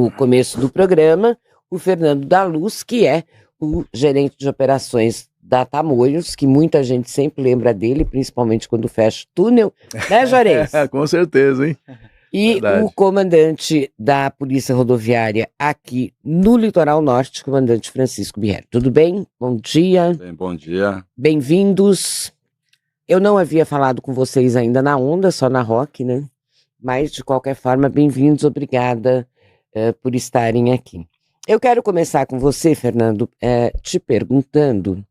no começo do programa, o Fernando da Luz, que é o gerente de operações da Tamoios, que muita gente sempre lembra dele, principalmente quando fecha o túnel, né, Juarez? Com certeza, hein? E Verdade. o comandante da Polícia Rodoviária aqui no Litoral Norte, comandante Francisco Bier. Tudo bem? Bom dia. Bem, bom dia. Bem-vindos. Eu não havia falado com vocês ainda na Onda, só na Rock, né? Mas, de qualquer forma, bem-vindos, obrigada por estarem aqui. Eu quero começar com você, Fernando, te perguntando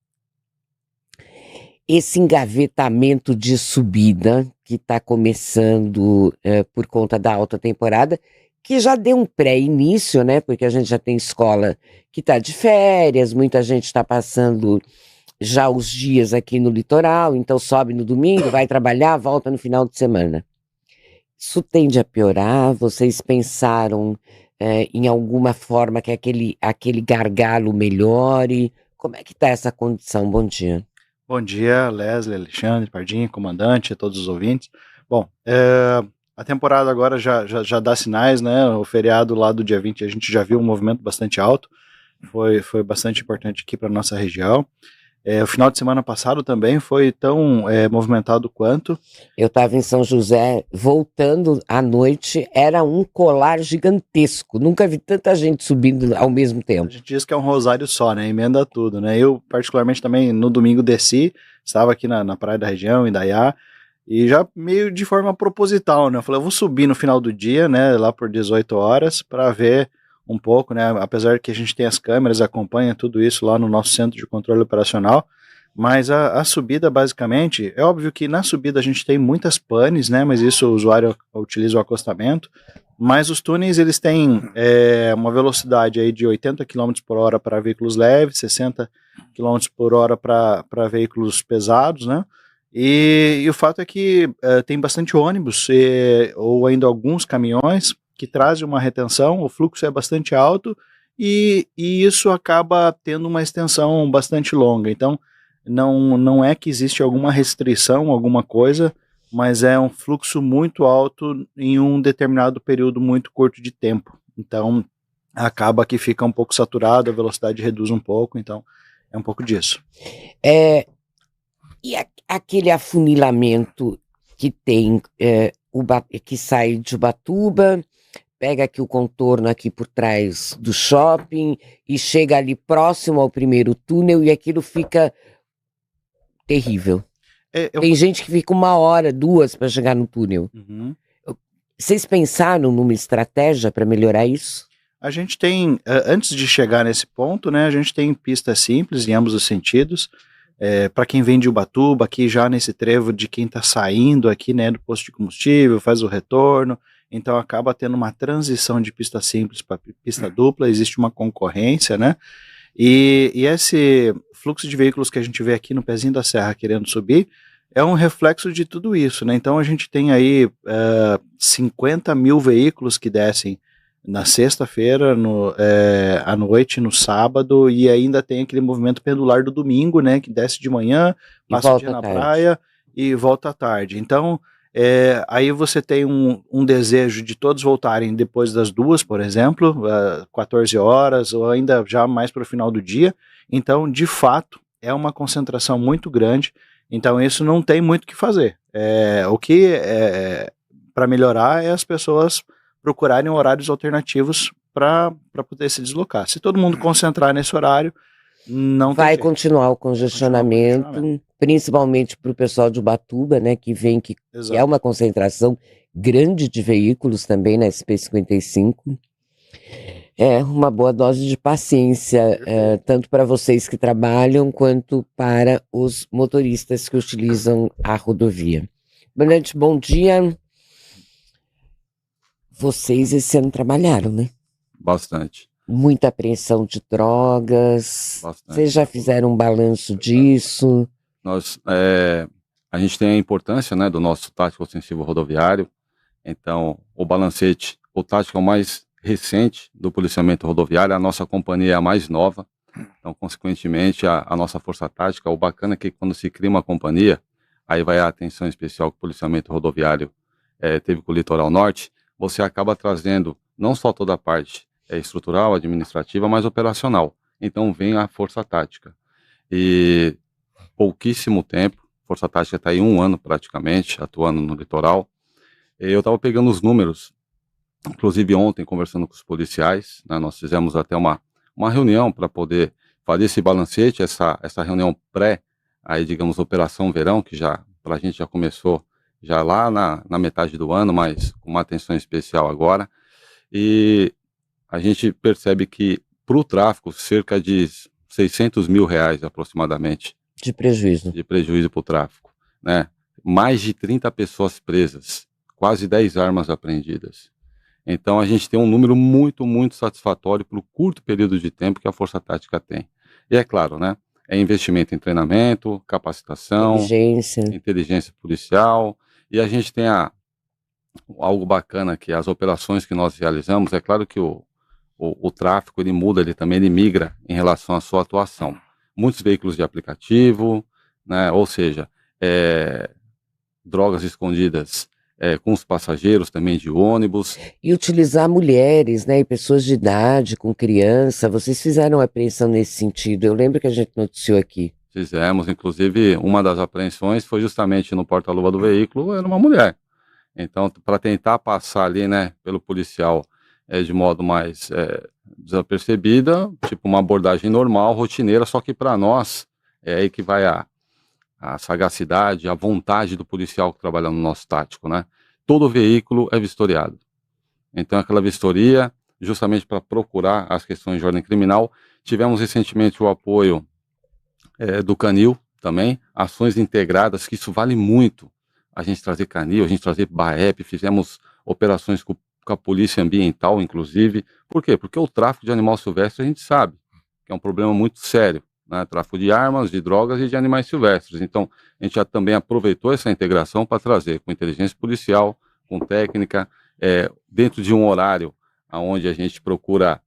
esse engavetamento de subida que está começando por conta da alta temporada, que já deu um pré-início, né? Porque a gente já tem escola que está de férias, muita gente está passando já os dias aqui no litoral, então sobe no domingo, vai trabalhar, volta no final de semana. Isso tende a piorar? Vocês pensaram em alguma forma que aquele gargalo melhore? Como é que está essa condição? Bom dia. Bom dia, Leslie, Alexandre, Pardinho, comandante, a todos os ouvintes. Bom, a temporada agora já dá sinais, né? O feriado lá do dia 20 a gente já viu um movimento bastante alto, foi bastante importante aqui para a nossa região. O final de semana passado também foi tão movimentado quanto. Eu estava em São José, voltando à noite, era um colar gigantesco. Nunca vi tanta gente subindo ao mesmo tempo. A gente diz que é um rosário só, né? Emenda tudo, né? Eu, particularmente, também no domingo desci, estava aqui na praia da região, em Indaiá, e já meio de forma proposital, né? Eu falei, eu vou subir no final do dia, né? Lá por 18 horas, para ver um pouco, né, apesar que a gente tem as câmeras, acompanha tudo isso lá no nosso centro de controle operacional, mas a subida basicamente, é óbvio que na subida a gente tem muitas panes, né, mas isso o usuário utiliza o acostamento, mas os túneis eles têm uma velocidade aí de 80 km por hora para veículos leves, 60 km por hora para veículos pesados, né, e o fato é que tem bastante ônibus ou ainda alguns caminhões que trazem uma retenção, o fluxo é bastante alto e isso acaba tendo uma extensão bastante longa. Então, não é que existe alguma restrição, alguma coisa, mas é um fluxo muito alto em um determinado período muito curto de tempo. Então, acaba que fica um pouco saturado, a velocidade reduz um pouco, então é um pouco disso. E aquele afunilamento que tem, que sai de Ubatuba, pega aqui o contorno aqui por trás do shopping e chega ali próximo ao primeiro túnel e aquilo fica terrível. Tem gente que fica 1 hora, 2 para chegar no túnel. Uhum. Vocês pensaram numa estratégia para melhorar isso? A gente tem, antes de chegar nesse ponto, né, a gente tem pistas simples em ambos os sentidos. Para quem vem de Ubatuba, aqui já nesse trevo de quem está saindo aqui, né, do posto de combustível, faz o retorno, então acaba tendo uma transição de pista simples para pista dupla, existe uma concorrência, né, e esse fluxo de veículos que a gente vê aqui no pezinho da serra querendo subir, é um reflexo de tudo isso, né, então a gente tem aí 50 mil veículos que descem na sexta-feira, à noite, no sábado, e ainda tem aquele movimento pendular do domingo, né, que desce de manhã, passa o dia na praia e volta à tarde. Então, aí você tem um desejo de todos voltarem depois das 2, por exemplo, 14 horas, ou ainda já mais para o final do dia. Então, de fato, é uma concentração muito grande, então isso não tem muito o que fazer. O que para melhorar é as pessoas procurarem horários alternativos para poder se deslocar. Se todo mundo concentrar nesse horário, não vai tem continuar o congestionamento, principalmente para o pessoal de Ubatuba, né, que vem, que é uma concentração grande de veículos também na SP55. É uma boa dose de paciência, tanto para vocês que trabalham, quanto para os motoristas que utilizam a rodovia. Comandante, bom dia. Vocês esse ano trabalharam, né? Bastante. Muita apreensão de drogas. Bastante. Vocês já fizeram um balanço disso? A gente tem a importância, né, do nosso tático ostensivo rodoviário. Então, o balancete, o tático é o mais recente do policiamento rodoviário, a nossa companhia é a mais nova. Então, consequentemente, a nossa força tática, o bacana é que quando se cria uma companhia, aí vai a atenção especial que o policiamento rodoviário teve com o Litoral Norte, você acaba trazendo não só toda a parte estrutural, administrativa, mas operacional. Então vem a Força Tática. E pouquíssimo tempo, Força Tática está aí 1 ano praticamente, atuando no litoral. Eu estava pegando os números, inclusive ontem, conversando com os policiais, né, nós fizemos até uma reunião para poder fazer esse balancete, essa reunião pré, aí digamos, Operação Verão, que já, para a gente já começou já lá na metade do ano, mas com uma atenção especial agora, e a gente percebe que para o tráfico, cerca de R$600 mil aproximadamente De prejuízo. de prejuízo para o tráfico, né? Mais de 30 pessoas presas, quase 10 armas apreendidas. Então a gente tem um número muito, muito satisfatório para o curto período de tempo que a Força Tática tem. E é claro, né? É investimento em treinamento, capacitação, inteligência policial, e a gente tem algo bacana que as operações que nós realizamos, é claro que o tráfico ele muda, ele migra em relação à sua atuação. Muitos veículos de aplicativo, né? Ou seja, drogas escondidas com os passageiros também de ônibus. E utilizar mulheres, né, e pessoas de idade, com criança, vocês fizeram apreensão nesse sentido, eu lembro que a gente noticiou aqui. Fizemos, inclusive, uma das apreensões foi justamente no porta-luva do veículo, era uma mulher. Então, para tentar passar ali, né, pelo policial de modo mais desapercebida, tipo uma abordagem normal, rotineira, só que para nós, é aí que vai a sagacidade, a vontade do policial que trabalha no nosso tático, né? Todo veículo é vistoriado. Então, aquela vistoria, justamente para procurar as questões de ordem criminal. Tivemos recentemente o apoio do Canil também, ações integradas, que isso vale muito. A gente trazer Canil, a gente trazer BAEP, fizemos operações com a Polícia Ambiental, inclusive. Por quê? Porque o tráfico de animal silvestre a gente sabe que é um problema muito sério, né? Tráfico de armas, de drogas e de animais silvestres. Então, a gente já também aproveitou essa integração para trazer com inteligência policial, com técnica, dentro de um horário onde a gente procura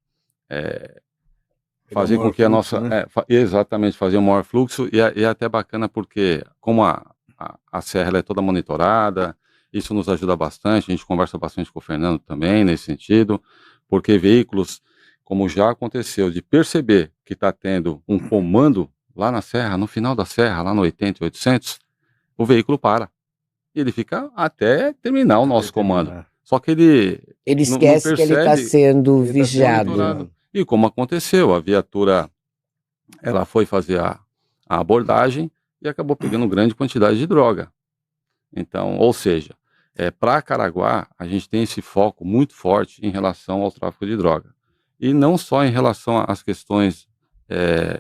fazer com que a nossa... Né? Exatamente, fazer um maior fluxo, e é até bacana porque, como a serra ela é toda monitorada, isso nos ajuda bastante, a gente conversa bastante com o Fernando também nesse sentido, porque veículos, como já aconteceu, de perceber que está tendo um comando lá na serra, no final da serra, lá no 80 e 800, o veículo para. E ele fica até terminar o nosso comando. Só que ele esquece não percebe, que ele está sendo vigiado. Tá e como aconteceu, a viatura ela foi fazer a abordagem e acabou pegando grande quantidade de droga. Então, ou seja, para Caraguá, a gente tem esse foco muito forte em relação ao tráfico de droga. E não só em relação às questões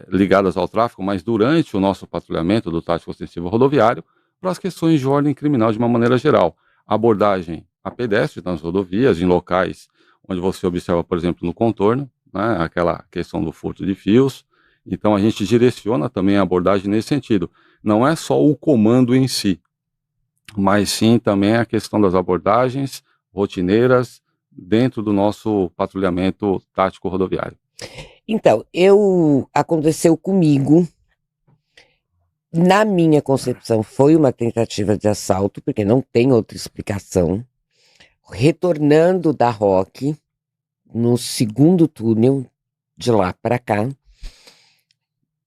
ligadas ao tráfico, mas durante o nosso patrulhamento do tático ostensivo rodoviário, para as questões de ordem criminal de uma maneira geral. Abordagem a pedestres nas rodovias, em locais onde você observa, por exemplo, no contorno, né, aquela questão do furto de fios. Então a gente direciona também a abordagem nesse sentido. Não é só o comando em si, mas sim também a questão das abordagens rotineiras dentro do nosso patrulhamento tático rodoviário. Então, aconteceu comigo, na minha concepção, foi uma tentativa de assalto, porque não tem outra explicação, retornando da ROC, no segundo túnel, de lá para cá,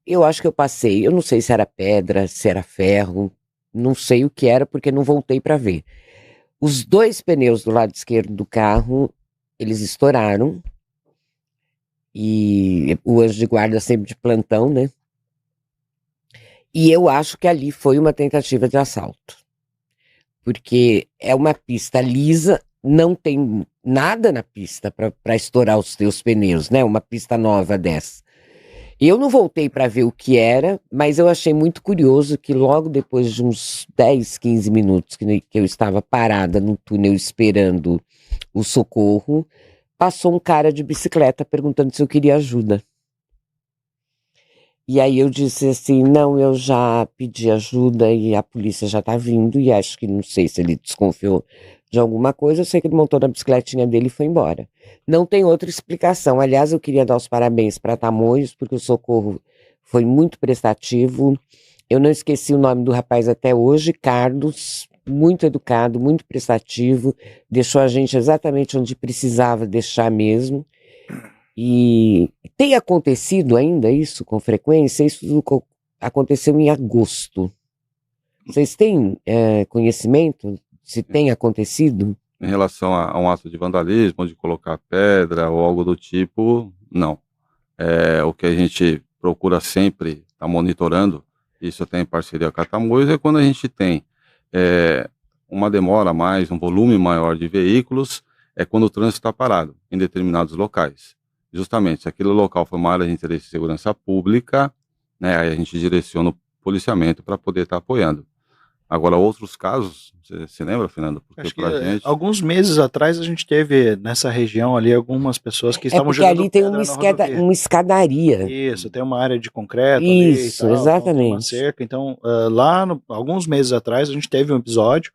eu acho que eu passei, eu não sei se era pedra, se era ferro, não sei o que era, porque não voltei para ver. Os 2 pneus do lado esquerdo do carro, eles estouraram, e o anjo de guarda sempre de plantão, né? E eu acho que ali foi uma tentativa de assalto, porque é uma pista lisa, não tem nada na pista para estourar os teus pneus, né? Uma pista nova dessa. Eu não voltei para ver o que era, mas eu achei muito curioso que logo depois de uns 10, 15 minutos que eu estava parada no túnel esperando o socorro, passou um cara de bicicleta perguntando se eu queria ajuda. E aí eu disse assim, não, eu já pedi ajuda e a polícia já tá vindo, e acho que não sei se ele desconfiou de alguma coisa, eu sei que ele montou na bicicletinha dele e foi embora. Não tem outra explicação. Aliás, eu queria dar os parabéns para Tamoios, porque o socorro foi muito prestativo. Eu não esqueci o nome do rapaz até hoje, Carlos, muito educado, muito prestativo, deixou a gente exatamente onde precisava deixar mesmo. E tem acontecido ainda isso com frequência? Isso aconteceu em agosto. Vocês têm conhecimento se tem acontecido? Em relação a um ato de vandalismo, de colocar pedra ou algo do tipo, não. O que a gente procura sempre estar monitorando, isso até em parceria com a Tamoios, é quando a gente tem uma demora a mais, um volume maior de veículos, é quando o trânsito está parado em determinados locais. Justamente, se aquele local for uma área de interesse de segurança pública, né, aí a gente direciona o policiamento para poder estar apoiando. Agora, outros casos, você se lembra, Fernando? Porque Acho que alguns alguns meses atrás a gente teve nessa região ali algumas pessoas que estavam porque jogando ali tem pedra na rodovia. uma escadaria. Isso, tem uma área de concreto ali e Isso, tal, então tem uma exatamente. cerca. Então, alguns meses atrás a gente teve um episódio,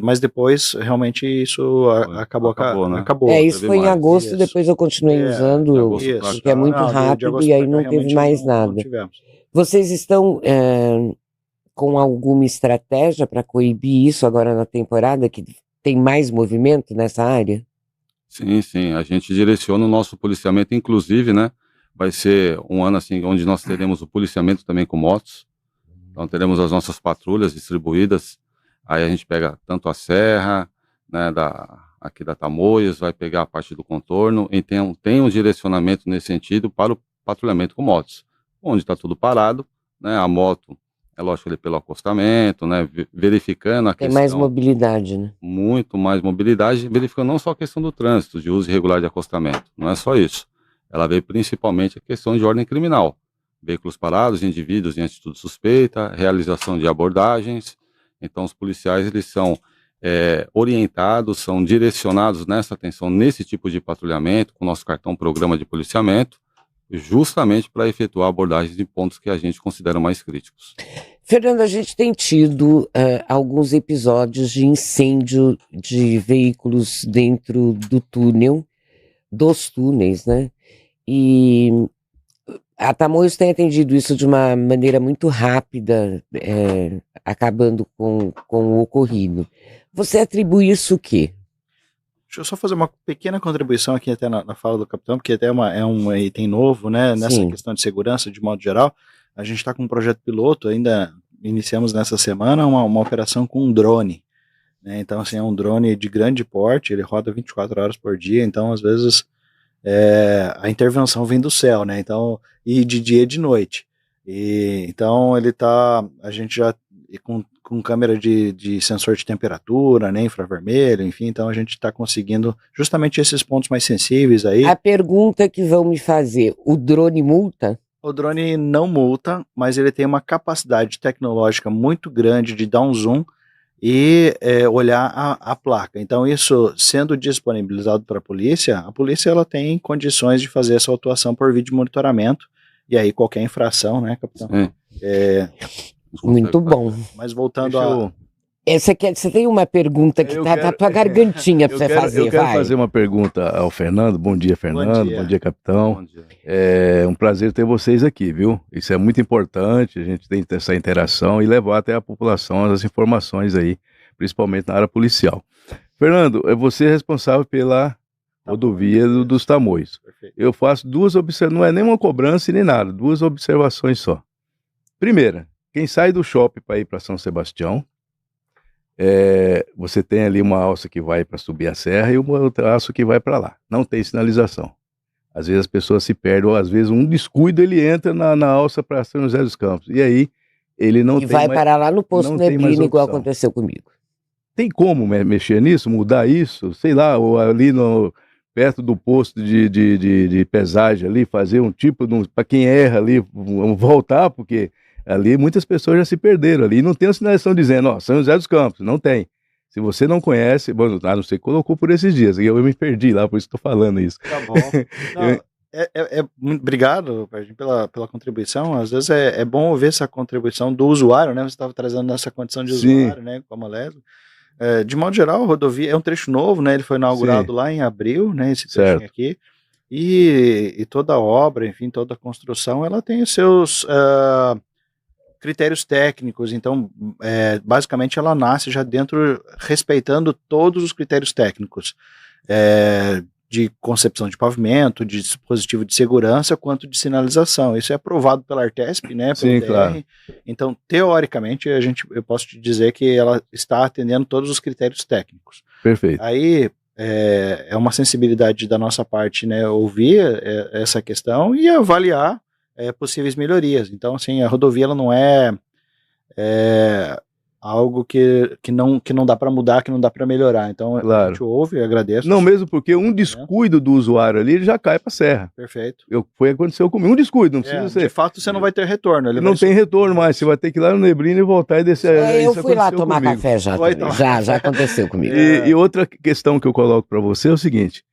mas depois realmente isso acabou. né? Acabou. Isso teve foi em mais. agosto, Isso. depois eu continuei de usando, agosto pra porque é cá. muito Não, de rápido agosto e aí pra cá não teve realmente mais não nada. tivemos. Vocês estão com alguma estratégia para coibir isso agora na temporada, que tem mais movimento nessa área? Sim, sim. A gente direciona o nosso policiamento, inclusive, né? Vai ser um ano assim, onde nós teremos o policiamento também com motos. Então teremos as nossas patrulhas distribuídas. Aí a gente pega tanto a serra, né, aqui da Tamoios, vai pegar a parte do contorno, e tem um direcionamento nesse sentido para o patrulhamento com motos. Onde está tudo parado, né? A moto, é lógico, ali pelo acostamento, né? Verificando a Tem questão. mais mobilidade, né? Muito mais mobilidade, verificando não só a questão do trânsito, de uso irregular de acostamento, não é só isso. Ela vê principalmente a questão de ordem criminal, veículos parados, indivíduos em atitude suspeita, realização de abordagens. Então os policiais eles são orientados, são direcionados nessa atenção, nesse tipo de patrulhamento, com o nosso cartão programa de policiamento, justamente para efetuar abordagens em pontos que a gente considera mais críticos. Fernando, a gente tem tido alguns episódios de incêndio de veículos dentro dos túneis, né? E a Tamoios tem atendido isso de uma maneira muito rápida, acabando com o ocorrido. Você atribui isso o quê? Deixa eu só fazer uma pequena contribuição aqui até na fala do capitão, porque até é um item novo, né, nessa Sim. questão de segurança de modo geral. A gente está com um projeto piloto, ainda iniciamos nessa semana uma operação com um drone, né? Então assim, é um drone de grande porte, ele roda 24 horas por dia, então às vezes a intervenção vem do céu, né? Então, e de dia e de noite. Então a gente já com câmera de sensor de temperatura, né, infravermelho, enfim, então a gente está conseguindo justamente esses pontos mais sensíveis aí. A pergunta que vão me fazer, o drone multa? O drone não multa, mas ele tem uma capacidade tecnológica muito grande de dar um zoom e olhar a placa. Então isso sendo disponibilizado para a polícia ela tem condições de fazer essa autuação por vídeo monitoramento, e aí qualquer infração, né, capitão? Muito bom. Mas voltando Você tem uma pergunta que tá na tua gargantinha para você fazer, eu quero fazer uma pergunta ao Fernando. Bom dia, Fernando. Bom dia, capitão. Bom dia. É um prazer ter vocês aqui, viu? Isso é muito importante, a gente tem que ter essa interação e levar até a população as informações aí, principalmente na área policial. Fernando, você é responsável pela rodovia dos Tamoios. Perfeito. Eu faço duas observações, não é nem uma cobrança nem nada, duas observações só. Primeira, quem sai do shopping para ir para São Sebastião, você tem ali uma alça que vai para subir a serra e uma outra alça que vai para lá. Não tem sinalização. Às vezes as pessoas se perdem, ou às vezes um descuido ele entra na alça para São José dos Campos. E aí ele não tem vai mais, parar lá no posto não tem mais Neblina, igual opção. aconteceu comigo. Tem como mexer nisso, mudar isso? Sei lá, ou ali perto do posto de pesagem ali, fazer um tipo, para quem erra ali, voltar, porque ali muitas pessoas já se perderam ali, e não tem uma sinalização dizendo, ó, São José dos Campos, não tem. Se você não conhece, bom, a não ser que colocou por esses dias, eu me perdi lá, por isso estou falando isso. Tá bom. Não, obrigado, Pardinho, pela contribuição. Às vezes é bom ouvir essa contribuição do usuário, né? Você estava trazendo essa condição de usuário, né? Como a Leslie. De modo geral, a rodovia é um trecho novo, né? Ele foi inaugurado lá em abril, né? Esse trechinho aqui. E toda a obra, enfim, toda a construção, ela tem os seus critérios técnicos. Então, basicamente, ela nasce já dentro, respeitando todos os critérios técnicos. de concepção de pavimento, de dispositivo de segurança, quanto de sinalização. Isso é aprovado pela Artesp, né, pelo Sim, DR. claro. Então, teoricamente, eu posso te dizer que ela está atendendo todos os critérios técnicos. Perfeito. Aí é uma sensibilidade da nossa parte, né, ouvir essa questão e avaliar possíveis melhorias. Então, assim, a rodovia ela não é algo que não dá para mudar, que não dá para melhorar. Então, Claro. a gente ouve, eu agradeço. Não, mesmo porque um descuido do usuário ali, ele já cai para a serra. Perfeito. Aconteceu comigo. Um descuido, não precisa ser. De fato, você não vai ter retorno. Ele não tem retorno mais. Você vai ter que ir lá no Neblina e voltar e descer. Eu fui lá tomar café já. Já aconteceu comigo. E outra questão que eu coloco para você é o seguinte: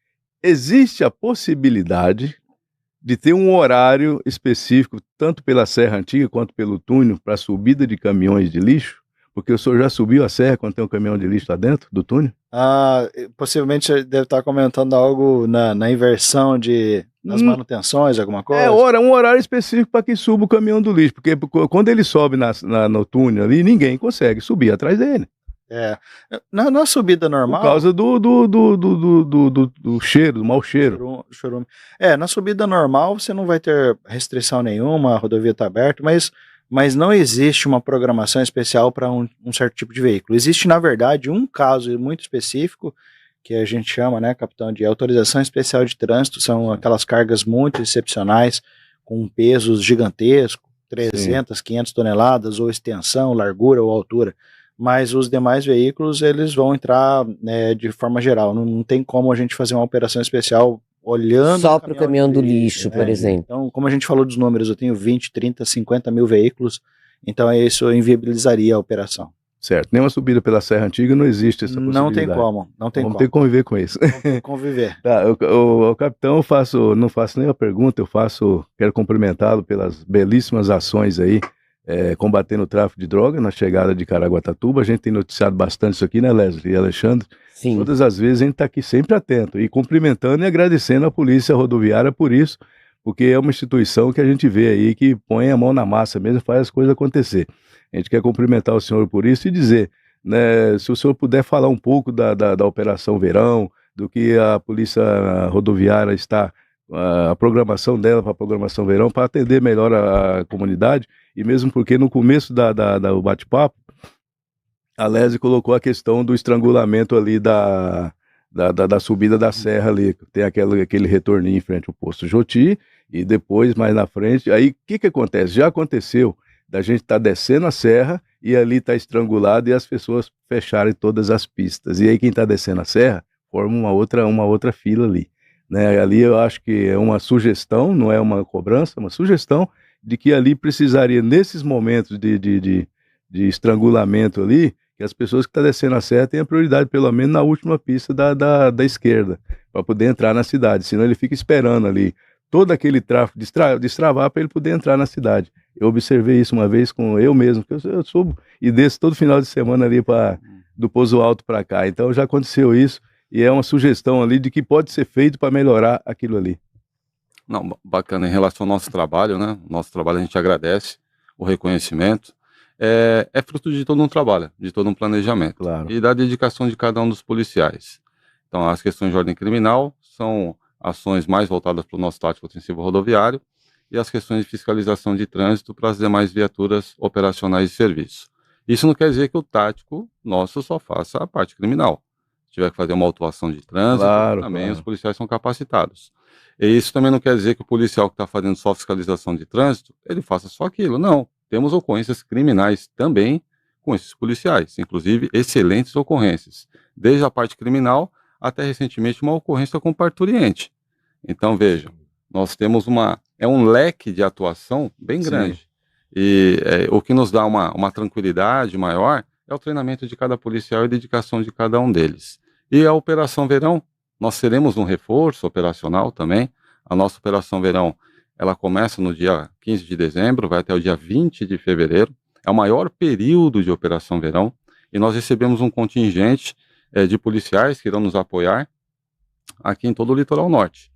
existe a possibilidade de ter um horário específico, tanto pela Serra Antiga quanto pelo túnel, para subida de caminhões de lixo? Porque o senhor já subiu a serra quando tem um caminhão de lixo lá dentro do túnel? Possivelmente você deve estar comentando algo na inversão das manutenções, alguma coisa? Um horário específico para que suba o caminhão do lixo, porque quando ele sobe no túnel ali, ninguém consegue subir atrás dele. Na subida normal... Por causa do cheiro, do mau cheiro. Chorume. Na subida normal você não vai ter restrição nenhuma, a rodovia está aberta, mas não existe uma programação especial para um certo tipo de veículo. Existe, na verdade, um caso muito específico, que a gente chama, né, capitão, de autorização especial de trânsito. São aquelas cargas muito excepcionais, com pesos gigantescos, 300, 500 toneladas, ou extensão, largura ou altura. Mas os demais veículos, eles vão entrar de forma geral. Não tem como a gente fazer uma operação especial olhando... Só para o caminhão do lixo, por exemplo. Então, como a gente falou dos números, eu tenho 20, 30, 50 mil veículos, então isso inviabilizaria a operação. Certo. Nenhuma subida pela Serra Antiga não existe essa possibilidade. Não tem como. Vamos ter que conviver com isso. Vamos ter que conviver. O capitão, não faço nenhuma pergunta, quero cumprimentá-lo pelas belíssimas ações aí, combatendo o tráfico de droga na chegada de Caraguatatuba. A gente tem noticiado bastante isso aqui, né, Leslie e Alexandre? Sim. Todas as vezes a gente está aqui sempre atento e cumprimentando e agradecendo a Polícia Rodoviária por isso, porque é uma instituição que a gente vê aí que põe a mão na massa mesmo, faz as coisas acontecer. A gente quer cumprimentar o senhor por isso e dizer, né, se o senhor puder falar um pouco da Operação Verão, do que a Polícia Rodoviária está, a programação dela para a Programação Verão, para atender melhor a comunidade, e mesmo porque no começo do bate-papo, a Leslie colocou a questão do estrangulamento ali da subida da serra ali, tem aquele retorninho em frente ao posto Joti, e depois, mais na frente, aí o que acontece? Já aconteceu da gente estar descendo a serra e ali está estrangulado e as pessoas fecharem todas as pistas, e aí quem está descendo a serra forma uma outra fila ali, né? Ali eu acho que é uma sugestão, não é uma cobrança, uma sugestão de que ali precisaria, nesses momentos de estrangulamento ali, que as pessoas que estão descendo a serra tenham prioridade, pelo menos na última pista da esquerda, para poder entrar na cidade, senão ele fica esperando ali todo aquele tráfego destravar para ele poder entrar na cidade. Eu observei isso uma vez com eu mesmo, porque eu subo e desço todo final de semana ali do Pouso Alto para cá, então já aconteceu isso, e é uma sugestão ali de que pode ser feito para melhorar aquilo ali. Não, bacana, em relação ao nosso trabalho, né? Nosso trabalho a gente agradece o reconhecimento. É fruto de todo um trabalho, de todo um planejamento. Claro. E da dedicação de cada um dos policiais. Então, as questões de ordem criminal são ações mais voltadas para o nosso tático ofensivo rodoviário e as questões de fiscalização de trânsito para as demais viaturas operacionais de serviço. Isso não quer dizer que o tático nosso só faça a parte criminal. Se tiver que fazer uma autuação de trânsito, também os policiais são capacitados. E isso também não quer dizer que o policial que está fazendo só fiscalização de trânsito, ele faça só aquilo. Não. Temos ocorrências criminais também com esses policiais, inclusive excelentes ocorrências, desde a parte criminal até recentemente uma ocorrência com parturiente. Então vejam, nós temos um leque de atuação bem grande. Sim. E o que nos dá uma tranquilidade maior é o treinamento de cada policial e a dedicação de cada um deles. E a Operação Verão, nós teremos um reforço operacional também. A nossa Operação Verão, ela começa no dia 15 de dezembro, vai até o dia 20 de fevereiro. É o maior período de Operação Verão. E nós recebemos um contingente de policiais que irão nos apoiar aqui em todo o litoral norte.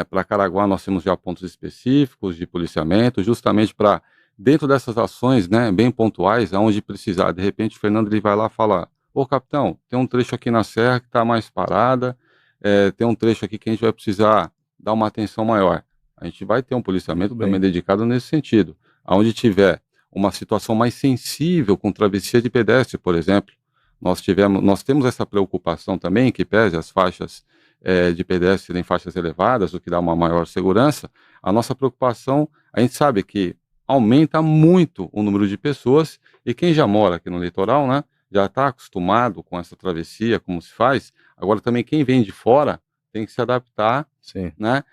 Para Caraguá nós temos já pontos específicos de policiamento, justamente para, dentro dessas ações, né, bem pontuais, aonde precisar, de repente o Fernando ele vai lá e fala: ô capitão, tem um trecho aqui na serra que está mais parada, tem um trecho aqui que a gente vai precisar dar uma atenção maior. A gente vai ter um policiamento também dedicado nesse sentido. Onde tiver uma situação mais sensível com travessia de pedestre, por exemplo, nós temos essa preocupação também, que pese as faixas de pedestre em faixas elevadas, o que dá uma maior segurança. A nossa preocupação, a gente sabe que aumenta muito o número de pessoas, e quem já mora aqui no litoral, né, já está acostumado com essa travessia, como se faz. Agora também quem vem de fora tem que se adaptar, né,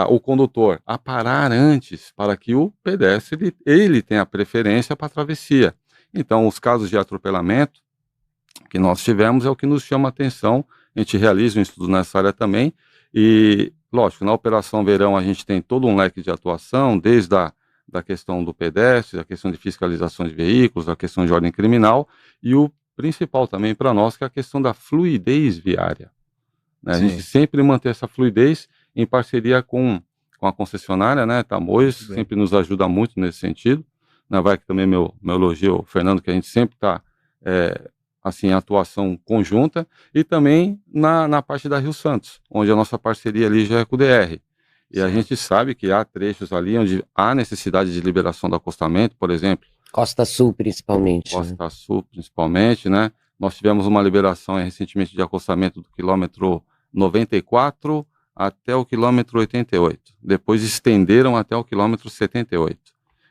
o condutor a parar antes, para que o pedestre ele tenha preferência para a travessia. Então, os casos de atropelamento que nós tivemos é o que nos chama a atenção. A gente realiza um estudo nessa área também, e, lógico, na Operação Verão a gente tem todo um leque de atuação, desde da questão do pedestre, da questão de fiscalização de veículos, da questão de ordem criminal, e o principal também para nós, que é a questão da fluidez viária. Né? A gente sempre manter essa fluidez em parceria com a concessionária, né, Tamoios, sempre nos ajuda muito nesse sentido. Né? Vai que também meu elogio ao Fernando, que a gente sempre está assim, em atuação conjunta, e também na parte da Rio Santos, onde a nossa parceria ali já é com o DR. E a gente sabe que há trechos ali onde há necessidade de liberação do acostamento, por exemplo. Costa Sul, principalmente. Costa Sul, principalmente, né? Nós tivemos uma liberação recentemente de acostamento do quilômetro 94 até o quilômetro 88. Depois estenderam até o quilômetro 78.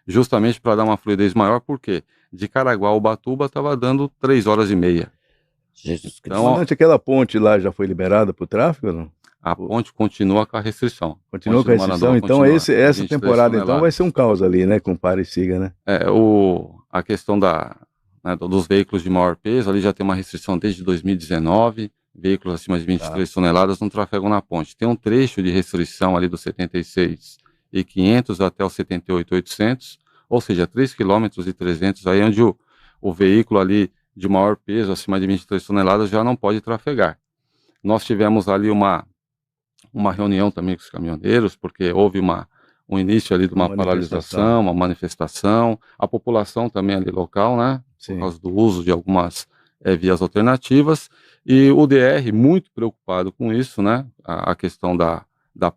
Justamente para dar uma fluidez maior, porque de Caraguá ao Ubatuba estava dando 3 horas e meia. Jesus Cristo. Então, aquela ponte lá já foi liberada para o tráfego ou não? A ponte continua com a restrição. Continua com a restrição, então essa temporada então vai ser um caos ali, né, com para e siga, né? A questão dos veículos de maior peso, ali já tem uma restrição desde 2019, veículos acima de 23 toneladas não trafegam na ponte. Tem um trecho de restrição ali dos 76.500 até os 78.800, ou seja, 3,3 km aí onde o veículo ali de maior peso, acima de 23 toneladas, já não pode trafegar. Nós tivemos ali uma reunião também com os caminhoneiros, porque houve um início ali de uma paralisação, uma manifestação, a população também ali local, né, por causa do uso de algumas vias alternativas, e o DR muito preocupado com isso, né, a questão da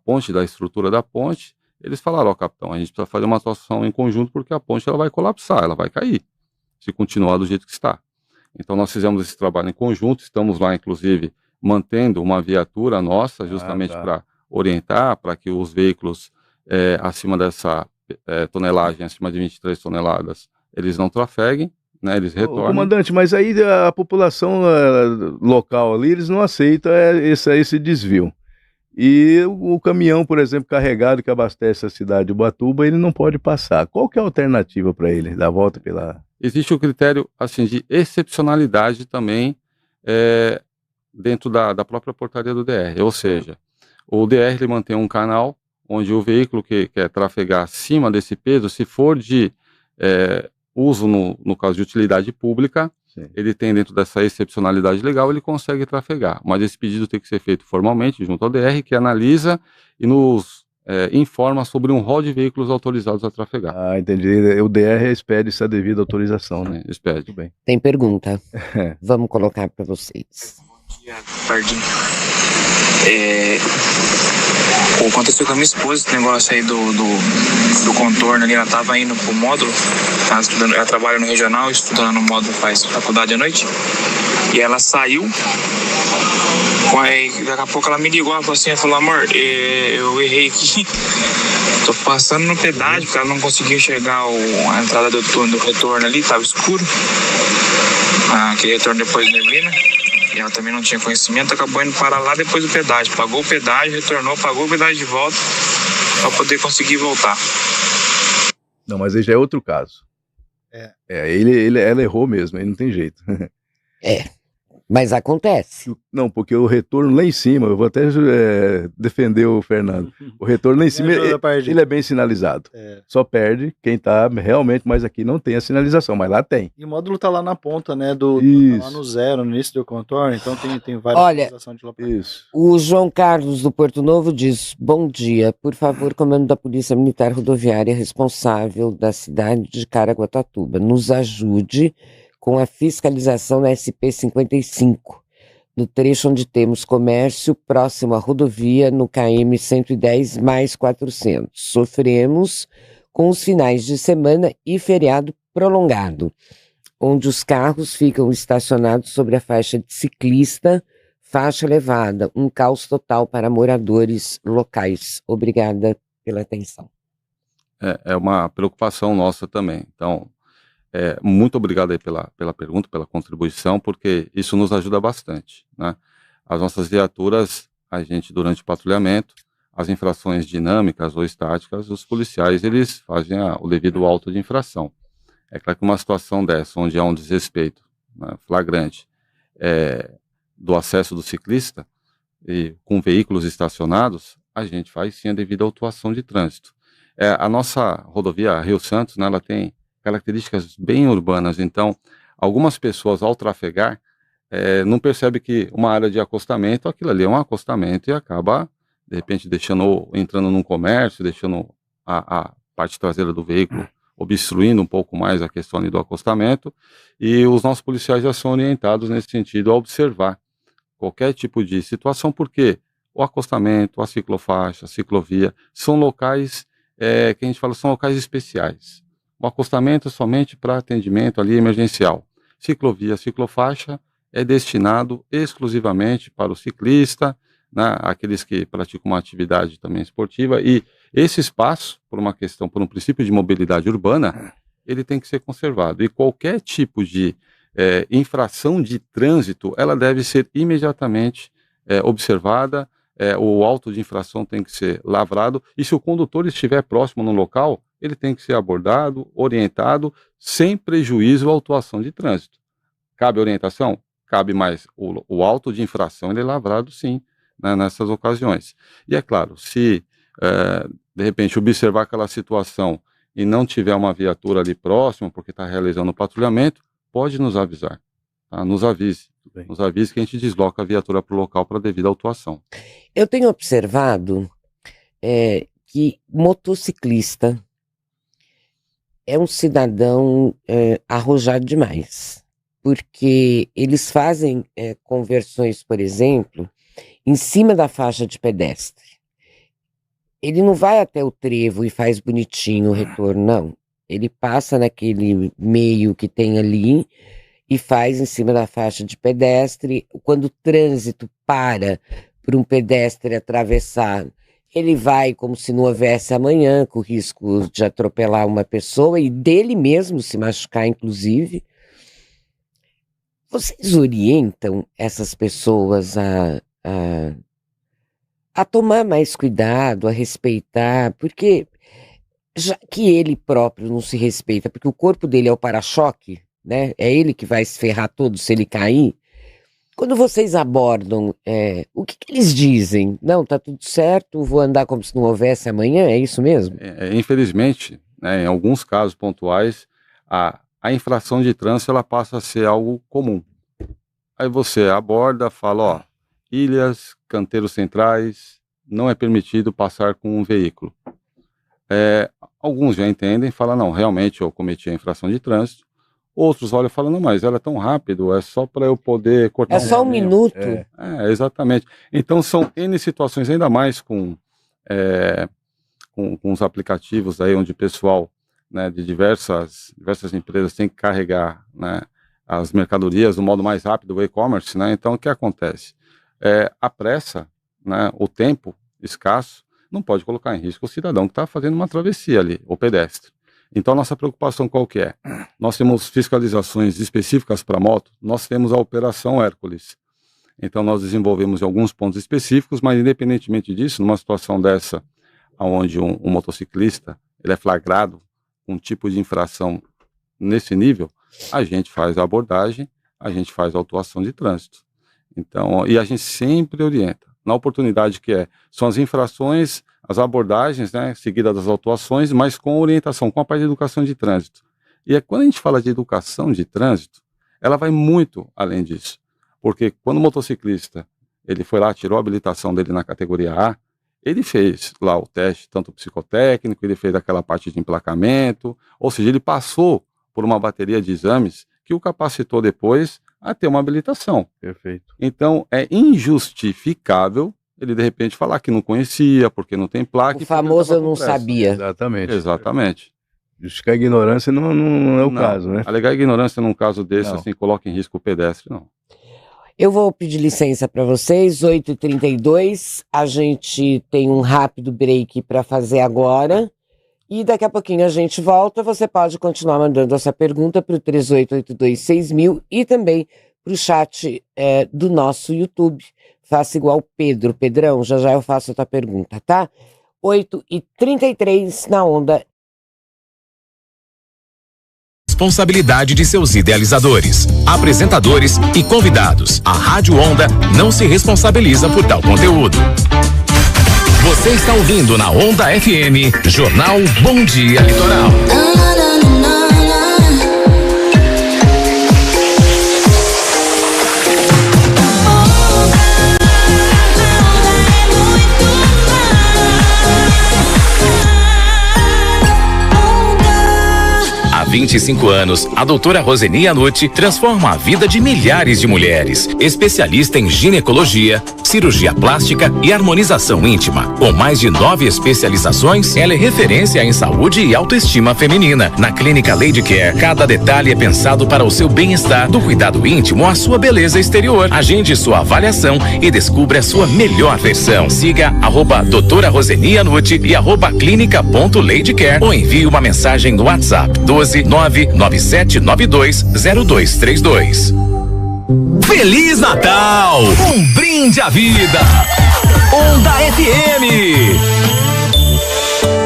ponte, da estrutura da ponte. Eles falaram: capitão, a gente precisa fazer uma atuação em conjunto, porque a ponte ela vai colapsar, ela vai cair, se continuar do jeito que está. Então nós fizemos esse trabalho em conjunto, estamos lá inclusive mantendo uma viatura nossa, justamente para orientar, para que os veículos acima dessa tonelagem, acima de 23 toneladas, eles não trafeguem, né, eles retornem. Comandante, mas aí a população local ali, eles não aceitam esse desvio. E o caminhão, por exemplo, carregado que abastece a cidade de Ubatuba, ele não pode passar. Qual que é a alternativa para ele, dar a volta pela... Existe o critério assim, de excepcionalidade também dentro da própria portaria do DR, ou seja, o DR ele mantém um canal onde o veículo que quer trafegar acima desse peso, se for de uso no caso de utilidade pública, ele tem dentro dessa excepcionalidade legal, ele consegue trafegar, mas esse pedido tem que ser feito formalmente junto ao DR, que analisa e nos informa sobre um rol de veículos autorizados a trafegar. Ah, entendi. O DR expede essa devida autorização, né? Expede. Muito bem. Tem pergunta. Vamos colocar para vocês. Bom dia, Pardinho. Aconteceu com a minha esposa esse negócio aí do contorno ali. Ela tava indo pro módulo, ela trabalha no regional, estudando no módulo, faz faculdade à noite, e ela saiu. Daqui a pouco ela me ligou, ela falou assim, amor, eu errei aqui, tô passando no pedágio, porque ela não conseguiu enxergar a entrada do retorno ali, tava escuro, aquele retorno depois da neblina. E ela também não tinha conhecimento, acabou indo parar lá depois do pedágio. Pagou o pedágio, retornou, pagou o pedágio de volta para poder conseguir voltar. Não, mas aí já é outro caso. Ela errou mesmo, aí não tem jeito. Mas acontece. Não, porque o retorno lá em cima, eu vou até defender o Fernando. O retorno lá em cima, ele é bem sinalizado. Só perde quem tá realmente, mas aqui não tem a sinalização, mas lá tem. E o módulo tá lá na ponta, né, tá lá no zero, no início do contorno, então tem várias sinalizações de lá pra cá. Isso. O João Carlos do Porto Novo diz: bom dia, por favor, comando da Polícia Militar Rodoviária responsável da cidade de Caraguatatuba, nos ajude com a fiscalização na SP-55. no trecho onde temos comércio próximo à rodovia no KM 110 mais 400. Sofremos com os finais de semana e feriado prolongado, onde os carros ficam estacionados sobre a faixa de ciclista, faixa elevada, um caos total para moradores locais. Obrigada pela atenção. É uma preocupação nossa também. Então, muito obrigado aí pela pergunta, pela contribuição, porque isso nos ajuda bastante, né? As nossas viaturas, a gente, durante o patrulhamento, as infrações dinâmicas ou estáticas, os policiais, eles fazem o devido auto de infração. É claro que uma situação dessa, onde há um desrespeito, né, flagrante, do acesso do ciclista, e com veículos estacionados, a gente faz sim a devida autuação de trânsito. A nossa rodovia Rio Santos, né, ela tem características bem urbanas, então algumas pessoas ao trafegar não percebem que uma área de acostamento, aquilo ali é um acostamento e acaba, de repente, entrando num comércio, deixando a parte traseira do veículo obstruindo um pouco mais a questão ali do acostamento, e os nossos policiais já são orientados nesse sentido a observar qualquer tipo de situação, porque o acostamento, a ciclofaixa, a ciclovia, são locais que a gente fala são locais especiais. O acostamento é somente para atendimento ali emergencial. Ciclovia, ciclofaixa é destinado exclusivamente para o ciclista, né, aqueles que praticam uma atividade também esportiva, e esse espaço, por um princípio de mobilidade urbana, ele tem que ser conservado. E qualquer tipo de infração de trânsito, ela deve ser imediatamente observada, o auto de infração tem que ser lavrado, e se o condutor estiver próximo no local, ele tem que ser abordado, orientado, sem prejuízo à autuação de trânsito. Cabe orientação? Cabe, mais o auto de infração ele é lavrado sim, né, nessas ocasiões. E é claro, se de repente observar aquela situação e não tiver uma viatura ali próxima, porque está realizando o patrulhamento, pode nos avisar, tá? Nos avise que a gente desloca a viatura para o local para devida autuação. Eu tenho observado que motociclista é um cidadão arrojado demais, porque eles fazem conversões, por exemplo, em cima da faixa de pedestre. Ele não vai até o trevo e faz bonitinho o retorno, não. Ele passa naquele meio que tem ali e faz em cima da faixa de pedestre. Quando o trânsito para um pedestre atravessar, ele vai como se não houvesse amanhã, com o risco de atropelar uma pessoa e dele mesmo se machucar, inclusive. Vocês orientam essas pessoas a tomar mais cuidado, a respeitar, porque já que ele próprio não se respeita, porque o corpo dele é o para-choque, né? É ele que vai se ferrar todo se ele cair. Quando vocês abordam, o que eles dizem? Não, tá tudo certo, vou andar como se não houvesse amanhã, é isso mesmo? Infelizmente, né, em alguns casos pontuais, a infração de trânsito ela passa a ser algo comum. Aí você aborda, fala, ó, ilhas, canteiros centrais, não é permitido passar com um veículo. Alguns já entendem, falam, não, realmente eu cometi a infração de trânsito. Outros olham e falam, não, mas ela é tão rápido, é só para eu poder cortar. É só um minuto. Exatamente. Então são N situações, ainda mais com os aplicativos aí, onde o pessoal, né, de diversas empresas tem que carregar, né, as mercadorias do modo mais rápido, o e-commerce, né? Então o que acontece? A pressa, né, o tempo escasso, não pode colocar em risco o cidadão que está fazendo uma travessia ali, o pedestre. Então, nossa preocupação qual que é? Nós temos fiscalizações específicas para moto, nós temos a Operação Hércules. Então, nós desenvolvemos em alguns pontos específicos, mas independentemente disso, numa situação dessa, onde um motociclista ele é flagrado com um tipo de infração nesse nível, a gente faz a abordagem, a gente faz a autuação de trânsito. Então, e a gente sempre orienta, na oportunidade que são as infrações, as abordagens, né, seguidas das autuações, mas com orientação, com a parte de educação de trânsito. E quando a gente fala de educação de trânsito, ela vai muito além disso. Porque quando o motociclista, ele foi lá, tirou a habilitação dele na categoria A, ele fez lá o teste, tanto psicotécnico, ele fez aquela parte de emplacamento, ou seja, ele passou por uma bateria de exames que o capacitou depois a ter uma habilitação. Perfeito. Então, é injustificável ele, de repente, falar que não conhecia, porque não tem placa. O famoso eu não sabia. Exatamente. Exatamente. Justificar a ignorância não é o caso, né? Alegar ignorância num caso desse, Não. assim, coloca em risco o pedestre, não. Eu vou pedir licença para vocês, 8h32, a gente tem um rápido break para fazer agora, e daqui a pouquinho a gente volta. Você pode continuar mandando essa pergunta para o 38826000 e também para o chat do nosso YouTube. Faça igual Pedro. Pedrão, já eu faço a tua pergunta, tá? 8h33 na Onda. Responsabilidade de seus idealizadores, apresentadores e convidados. A Rádio Onda não se responsabiliza por tal conteúdo. Você está ouvindo na Onda FM, Jornal Bom Dia Litoral. Há 25 anos, a doutora Roseni Anucci transforma a vida de milhares de mulheres. Especialista em ginecologia, cirurgia plástica e harmonização íntima. Com mais de 9 especializações, ela é referência em saúde e autoestima feminina. Na Clínica Lady Care, cada detalhe é pensado para o seu bem-estar, do cuidado íntimo à sua beleza exterior. Agende sua avaliação e descubra a sua melhor versão. Siga @doutora Roseni Anucci e @clinica.ladycare ou envie uma mensagem no WhatsApp 12997920232. Feliz Natal! Um brinde à vida! Onda FM!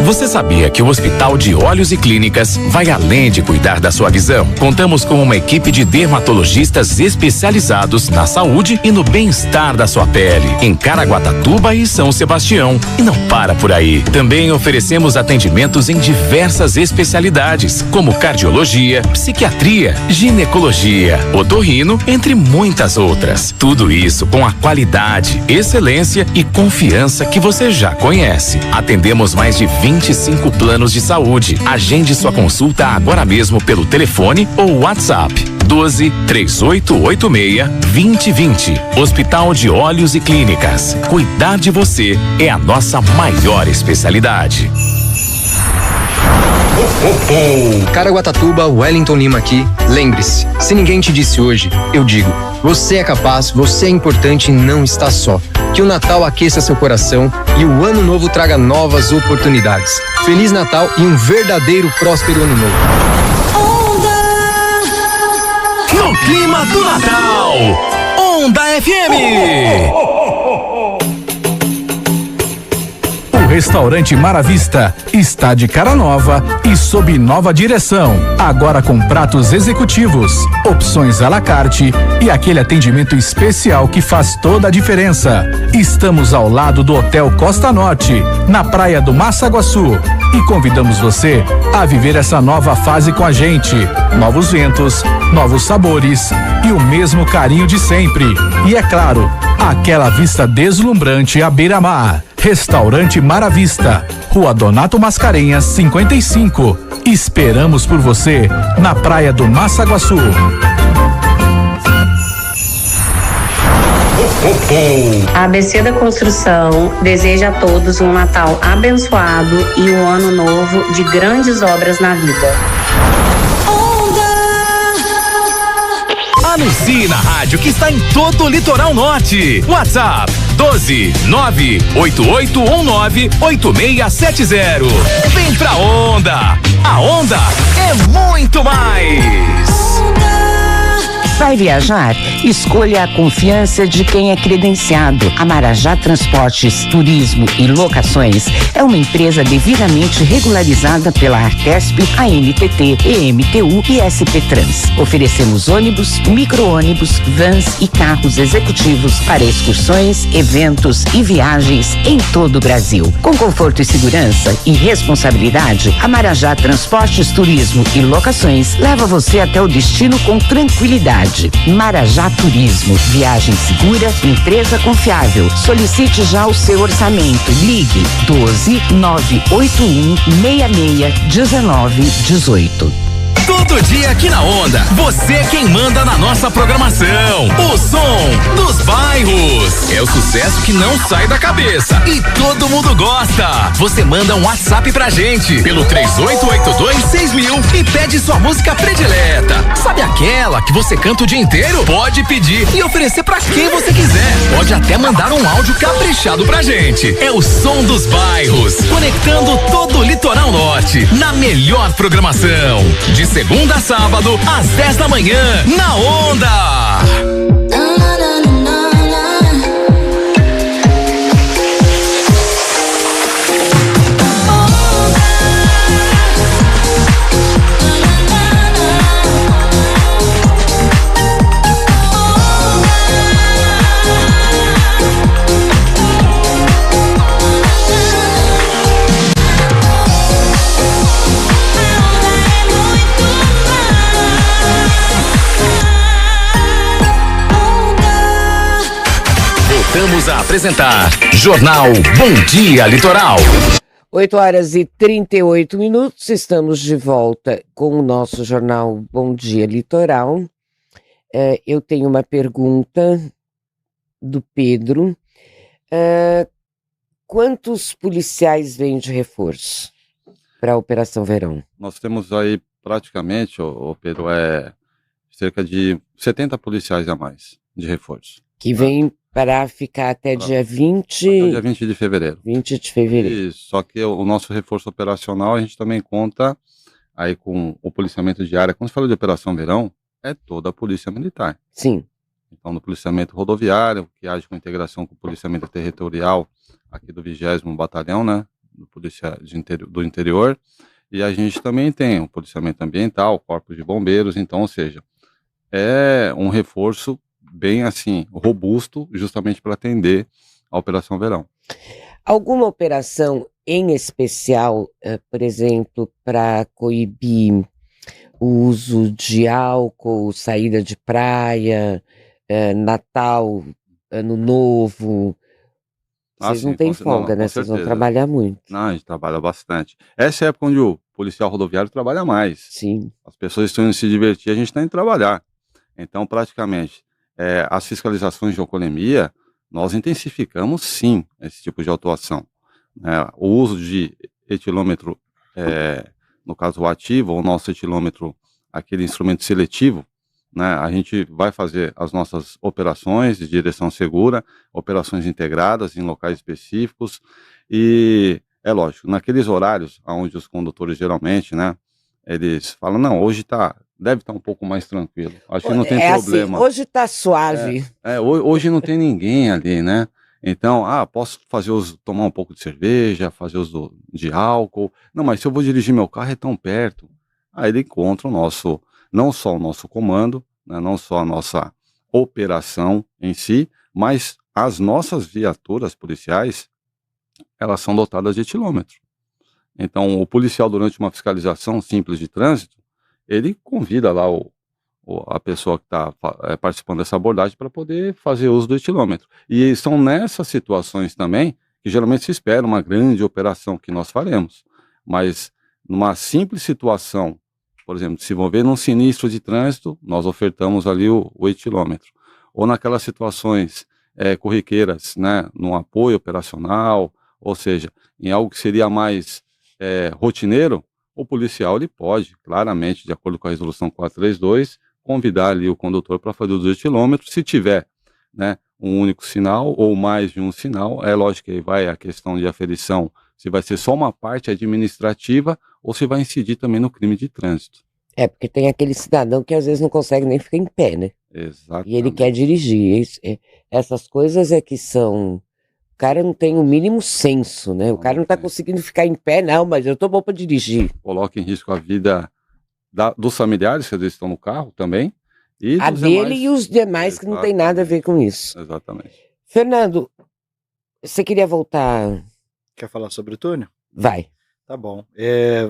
Você sabia que o Hospital de Olhos e Clínicas vai além de cuidar da sua visão? Contamos com uma equipe de dermatologistas especializados na saúde e no bem-estar da sua pele, em Caraguatatuba e São Sebastião. E não para por aí. Também oferecemos atendimentos em diversas especialidades, como cardiologia, psiquiatria, ginecologia, otorrino, entre muitas outras. Tudo isso com a qualidade, excelência e confiança que você já conhece. Atendemos mais de 25 planos de saúde. Agende sua consulta agora mesmo pelo telefone ou WhatsApp 12-3886-2020. Hospital de Olhos e Clínicas. Cuidar de você é a nossa maior especialidade. Caraguatatuba, Wellington Lima aqui. Lembre-se, se ninguém te disse hoje, eu digo, você é capaz, você é importante e não está só. Que o Natal aqueça seu coração e o Ano Novo traga novas oportunidades. Feliz Natal e um verdadeiro próspero Ano Novo. No clima do Natal, Onda FM. O restaurante Maravista está de cara nova e sob nova direção. Agora com pratos executivos, opções à la carte e aquele atendimento especial que faz toda a diferença. Estamos ao lado do Hotel Costa Norte, na praia do Massaguaçu. E convidamos você a viver essa nova fase com a gente. Novos ventos, novos sabores e o mesmo carinho de sempre. E é claro, aquela vista deslumbrante à beira-mar. Restaurante Maravista, Rua Donato Mascarenhas, 55. Esperamos por você na praia do Massaguaçu. A ABC da Construção deseja a todos um Natal abençoado e um ano novo de grandes obras na vida. Anuncie na rádio que está em todo o litoral norte. WhatsApp 12-98819-8670. Vem pra Onda. A Onda é muito mais. Vai viajar? Escolha a confiança de quem é credenciado. A Marajá Transportes, Turismo e Locações é uma empresa devidamente regularizada pela Artesp, ANTT, EMTU e SP Trans. Oferecemos ônibus, micro-ônibus, vans e carros executivos para excursões, eventos e viagens em todo o Brasil. Com conforto e segurança e responsabilidade, a Marajá Transportes, Turismo e Locações leva você até o destino com tranquilidade. Marajá Turismo, viagem segura, empresa confiável. Solicite já o seu orçamento. Ligue 12-981-66-1918. Todo dia aqui na Onda, você é quem manda na nossa programação. O som dos bairros. É o sucesso que não sai da cabeça e todo mundo gosta. Você manda um WhatsApp pra gente pelo 38826000 e pede sua música predileta. Sabe aquela que você canta o dia inteiro? Pode pedir e oferecer pra quem você quiser. Pode até mandar um áudio caprichado pra gente. É o som dos bairros, conectando todo o litoral norte na melhor programação. De segunda a sábado, às 10 da manhã, na Onda. Voltamos a apresentar Jornal Bom Dia Litoral. 8h38, estamos de volta com o nosso Jornal Bom Dia Litoral. Eu tenho uma pergunta do Pedro. Quantos policiais vêm de reforço para a Operação Verão? Nós temos aí praticamente, Pedro, cerca de 70 policiais a mais de reforço. Que vem para ficar até dia 20... Até dia 20 de fevereiro. 20 de fevereiro. Isso, só que o nosso reforço operacional, a gente também conta aí com o policiamento de área. Quando se fala de Operação Verão, é toda a Polícia Militar. Sim. Então, no policiamento rodoviário, que age com integração com o policiamento territorial aqui do 20º Batalhão, né, do interior, e a gente também tem o policiamento ambiental, corpos de bombeiros, então, ou seja, é um reforço bem assim, robusto, justamente para atender a Operação Verão. Alguma operação em especial, por exemplo, para coibir o uso de álcool, saída de praia, Natal, Ano Novo? Vocês não têm folga, né? Vocês vão trabalhar muito. Não, a gente trabalha bastante. Essa é a época onde o policial rodoviário trabalha mais. Sim. As pessoas estão indo se divertir, a gente está indo trabalhar. Então, praticamente, as fiscalizações de alcoolemia, nós intensificamos sim esse tipo de atuação. O uso de etilômetro, no caso o ativo, ou o nosso etilômetro, aquele instrumento seletivo, né, a gente vai fazer as nossas operações de direção segura, operações integradas em locais específicos, e é lógico, naqueles horários onde os condutores geralmente, né, eles falam, não, hoje deve estar um pouco mais tranquilo. Acho que não tem problema. Assim, hoje está suave. Hoje não tem ninguém ali, né? Então, posso tomar um pouco de cerveja, fazer uso de álcool. Não, mas se eu vou dirigir meu carro, é tão perto. Aí ele encontra não só o nosso comando, né, não só a nossa operação em si, mas as nossas viaturas policiais, elas são dotadas de etilômetro. Então, o policial, durante uma fiscalização simples de trânsito, ele convida lá a pessoa que está participando dessa abordagem para poder fazer uso do etilômetro. E são nessas situações também que geralmente se espera uma grande operação que nós faremos. Mas numa simples situação, por exemplo, se envolver num sinistro de trânsito, nós ofertamos ali o etilômetro. Ou naquelas situações corriqueiras, né, num apoio operacional, ou seja, em algo que seria mais rotineiro, o policial ele pode, claramente, de acordo com a resolução 432, convidar ali o condutor para fazer o uso do etilômetro. Se tiver, né, um único sinal ou mais de um sinal, é lógico que aí vai a questão de aferição, se vai ser só uma parte administrativa ou se vai incidir também no crime de trânsito. Porque tem aquele cidadão que às vezes não consegue nem ficar em pé, né? Exatamente. E ele quer dirigir. Essas coisas que são... O cara não tem o mínimo senso, né? O cara não está conseguindo ficar em pé, não, mas eu estou bom para dirigir. Coloca em risco a vida dos familiares que às vezes estão no carro também. E a dele e os demais que não tem nada a ver com isso. Exatamente. Fernando, você queria voltar... Quer falar sobre o túnel? Vai. Tá bom.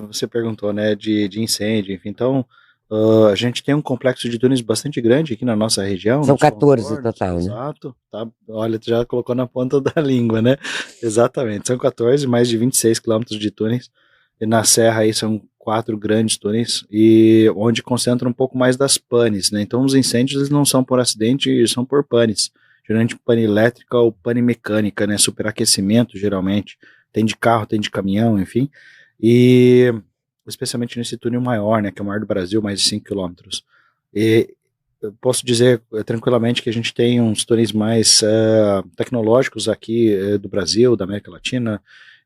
Você perguntou, né, de incêndio, enfim, então... a gente tem um complexo de túneis bastante grande aqui na nossa região. São 14 total, né? Exato. Tá, olha, tu já colocou na ponta da língua, né? Exatamente. São 14, mais de 26 quilômetros de túneis. E na serra aí são 4 grandes túneis, e onde concentra um pouco mais das panes, né? Então os incêndios eles não são por acidente, eles são por panes. Geralmente pane elétrica ou pane mecânica, né? Superaquecimento, geralmente. Tem de carro, tem de caminhão, enfim. E especialmente nesse túnel maior, né? Que é o maior do Brasil, mais de 5 quilômetros. E eu posso dizer tranquilamente que a gente tem uns túneis mais tecnológicos aqui do Brasil, da América Latina,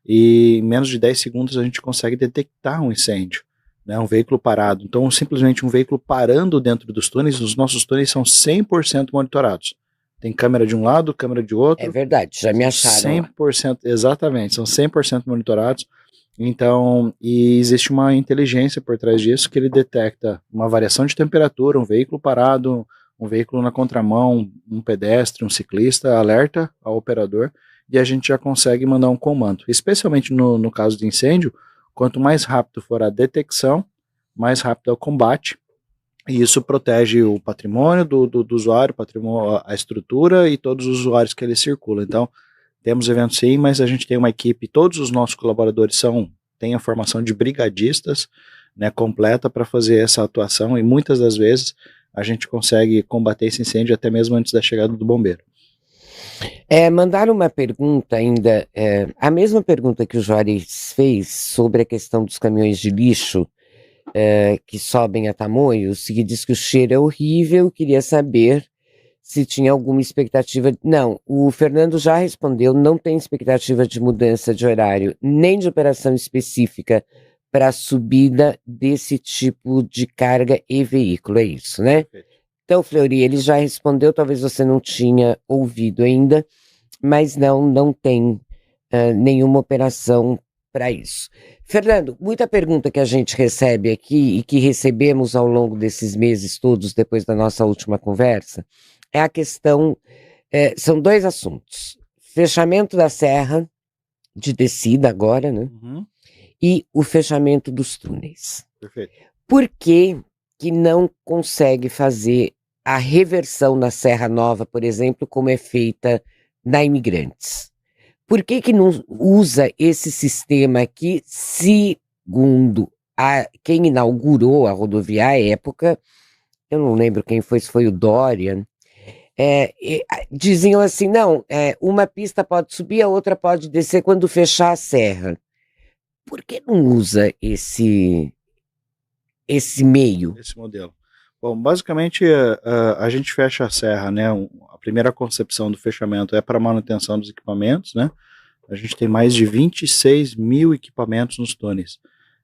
e em menos de 10 segundos a gente consegue detectar um incêndio, né, um veículo parado. Então, simplesmente um veículo parando dentro dos túneis, os nossos túneis são 100% monitorados. Tem câmera de um lado, câmera de outro. É verdade, já me acharam 100%, exatamente, são 100% monitorados. Então, e existe uma inteligência por trás disso que ele detecta uma variação de temperatura, um veículo parado, um veículo na contramão, um pedestre, um ciclista, alerta ao operador e a gente já consegue mandar um comando. Especialmente no caso de incêndio, quanto mais rápido for a detecção, mais rápido é o combate, e isso protege o patrimônio do usuário, a estrutura e todos os usuários que ele circula. Então, temos eventos sim, mas a gente tem uma equipe, todos os nossos colaboradores têm a formação de brigadistas, né, completa para fazer essa atuação, e muitas das vezes a gente consegue combater esse incêndio até mesmo antes da chegada do bombeiro. Mandaram uma pergunta ainda, a mesma pergunta que o Juarez fez sobre a questão dos caminhões de lixo que sobem a Tamoios, que diz que o cheiro é horrível, queria saber se tinha alguma expectativa. Não, o Fernando já respondeu, não tem expectativa de mudança de horário, nem de operação específica para a subida desse tipo de carga e veículo, é isso, né? Então, Fleury, ele já respondeu, talvez você não tinha ouvido ainda, mas não tem nenhuma operação para isso. Fernando, muita pergunta que a gente recebe aqui e que recebemos ao longo desses meses todos, depois da nossa última conversa, é a questão, são 2 assuntos, fechamento da serra, de descida agora, né? Uhum. E o fechamento dos túneis. Perfeito. Por que não consegue fazer a reversão na Serra Nova, por exemplo, como é feita na Imigrantes? Por que não usa esse sistema aqui, segundo quem inaugurou a rodovia à época, eu não lembro quem foi, se foi o Dória, diziam assim, não, uma pista pode subir, a outra pode descer quando fechar a serra. Por que não usa esse meio? Esse modelo. Bom, basicamente a gente fecha a serra, né? A primeira concepção do fechamento é para manutenção dos equipamentos, né? A gente tem mais de 26 mil equipamentos nos túneis.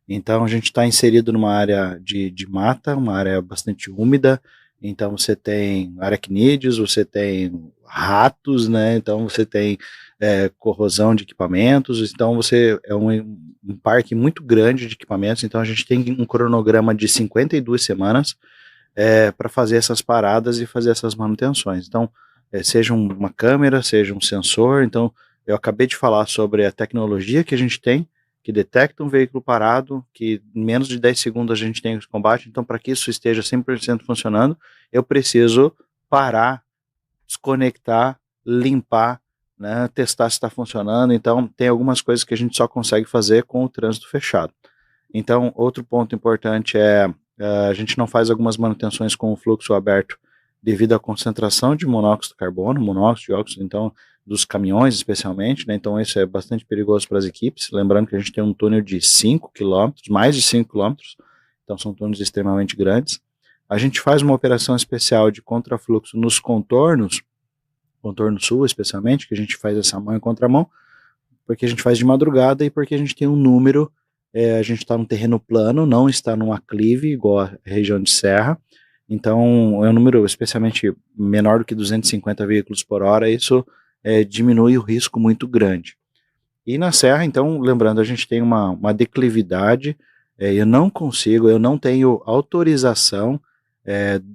Então a gente está inserido numa área de mata, uma área bastante úmida. Então você tem aracnídeos, você tem ratos, né? Então você tem corrosão de equipamentos. Então você é um parque muito grande de equipamentos. Então a gente tem um cronograma de 52 semanas para fazer essas paradas e fazer essas manutenções. Então, seja uma câmera, seja um sensor. Então, eu acabei de falar sobre a tecnologia que a gente tem, que detecta um veículo parado, que em menos de 10 segundos a gente tem esse combate. Então, para que isso esteja 100% funcionando, eu preciso parar, desconectar, limpar, né, testar se está funcionando. Então, tem algumas coisas que a gente só consegue fazer com o trânsito fechado. Então, outro ponto importante a gente não faz algumas manutenções com o fluxo aberto devido à concentração de monóxido de carbono, monóxido, dióxido, então, dos caminhões especialmente, né? Então isso é bastante perigoso para as equipes, lembrando que a gente tem um túnel de 5 km, mais de 5 km, então são túneis extremamente grandes. A gente faz uma operação especial de contrafluxo nos contornos, contorno sul especialmente, que a gente faz essa mão e contramão, porque a gente faz de madrugada e porque a gente tem um número, a gente está num terreno plano, não está num aclive, igual a região de serra, então é um número especialmente menor do que 250 veículos por hora, isso diminui o risco muito grande. E na serra, então, lembrando, a gente tem uma declividade, eu não tenho autorização,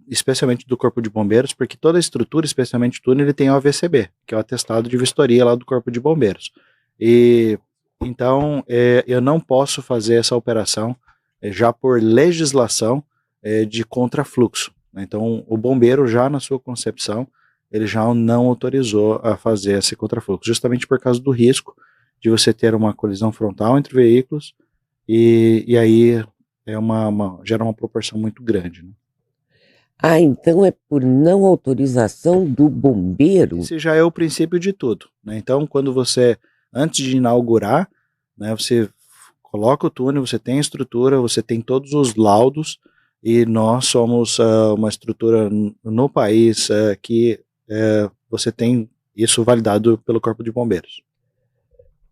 especialmente do Corpo de Bombeiros, porque toda a estrutura, especialmente o túnel, ele tem o AVCB, que é o atestado de vistoria lá do Corpo de Bombeiros. E então, eu não posso fazer essa operação já por legislação de contrafluxo. Então, o bombeiro já na sua concepção, ele já não autorizou a fazer esse contrafluxo, justamente por causa do risco de você ter uma colisão frontal entre veículos e aí gera uma proporção muito grande, né? Ah, então é por não autorização do bombeiro? Esse já é o princípio de tudo, né? Então, quando você, antes de inaugurar, né, você coloca o túnel, você tem a estrutura, você tem todos os laudos, e nós somos uma estrutura no país que você tem isso validado pelo Corpo de Bombeiros.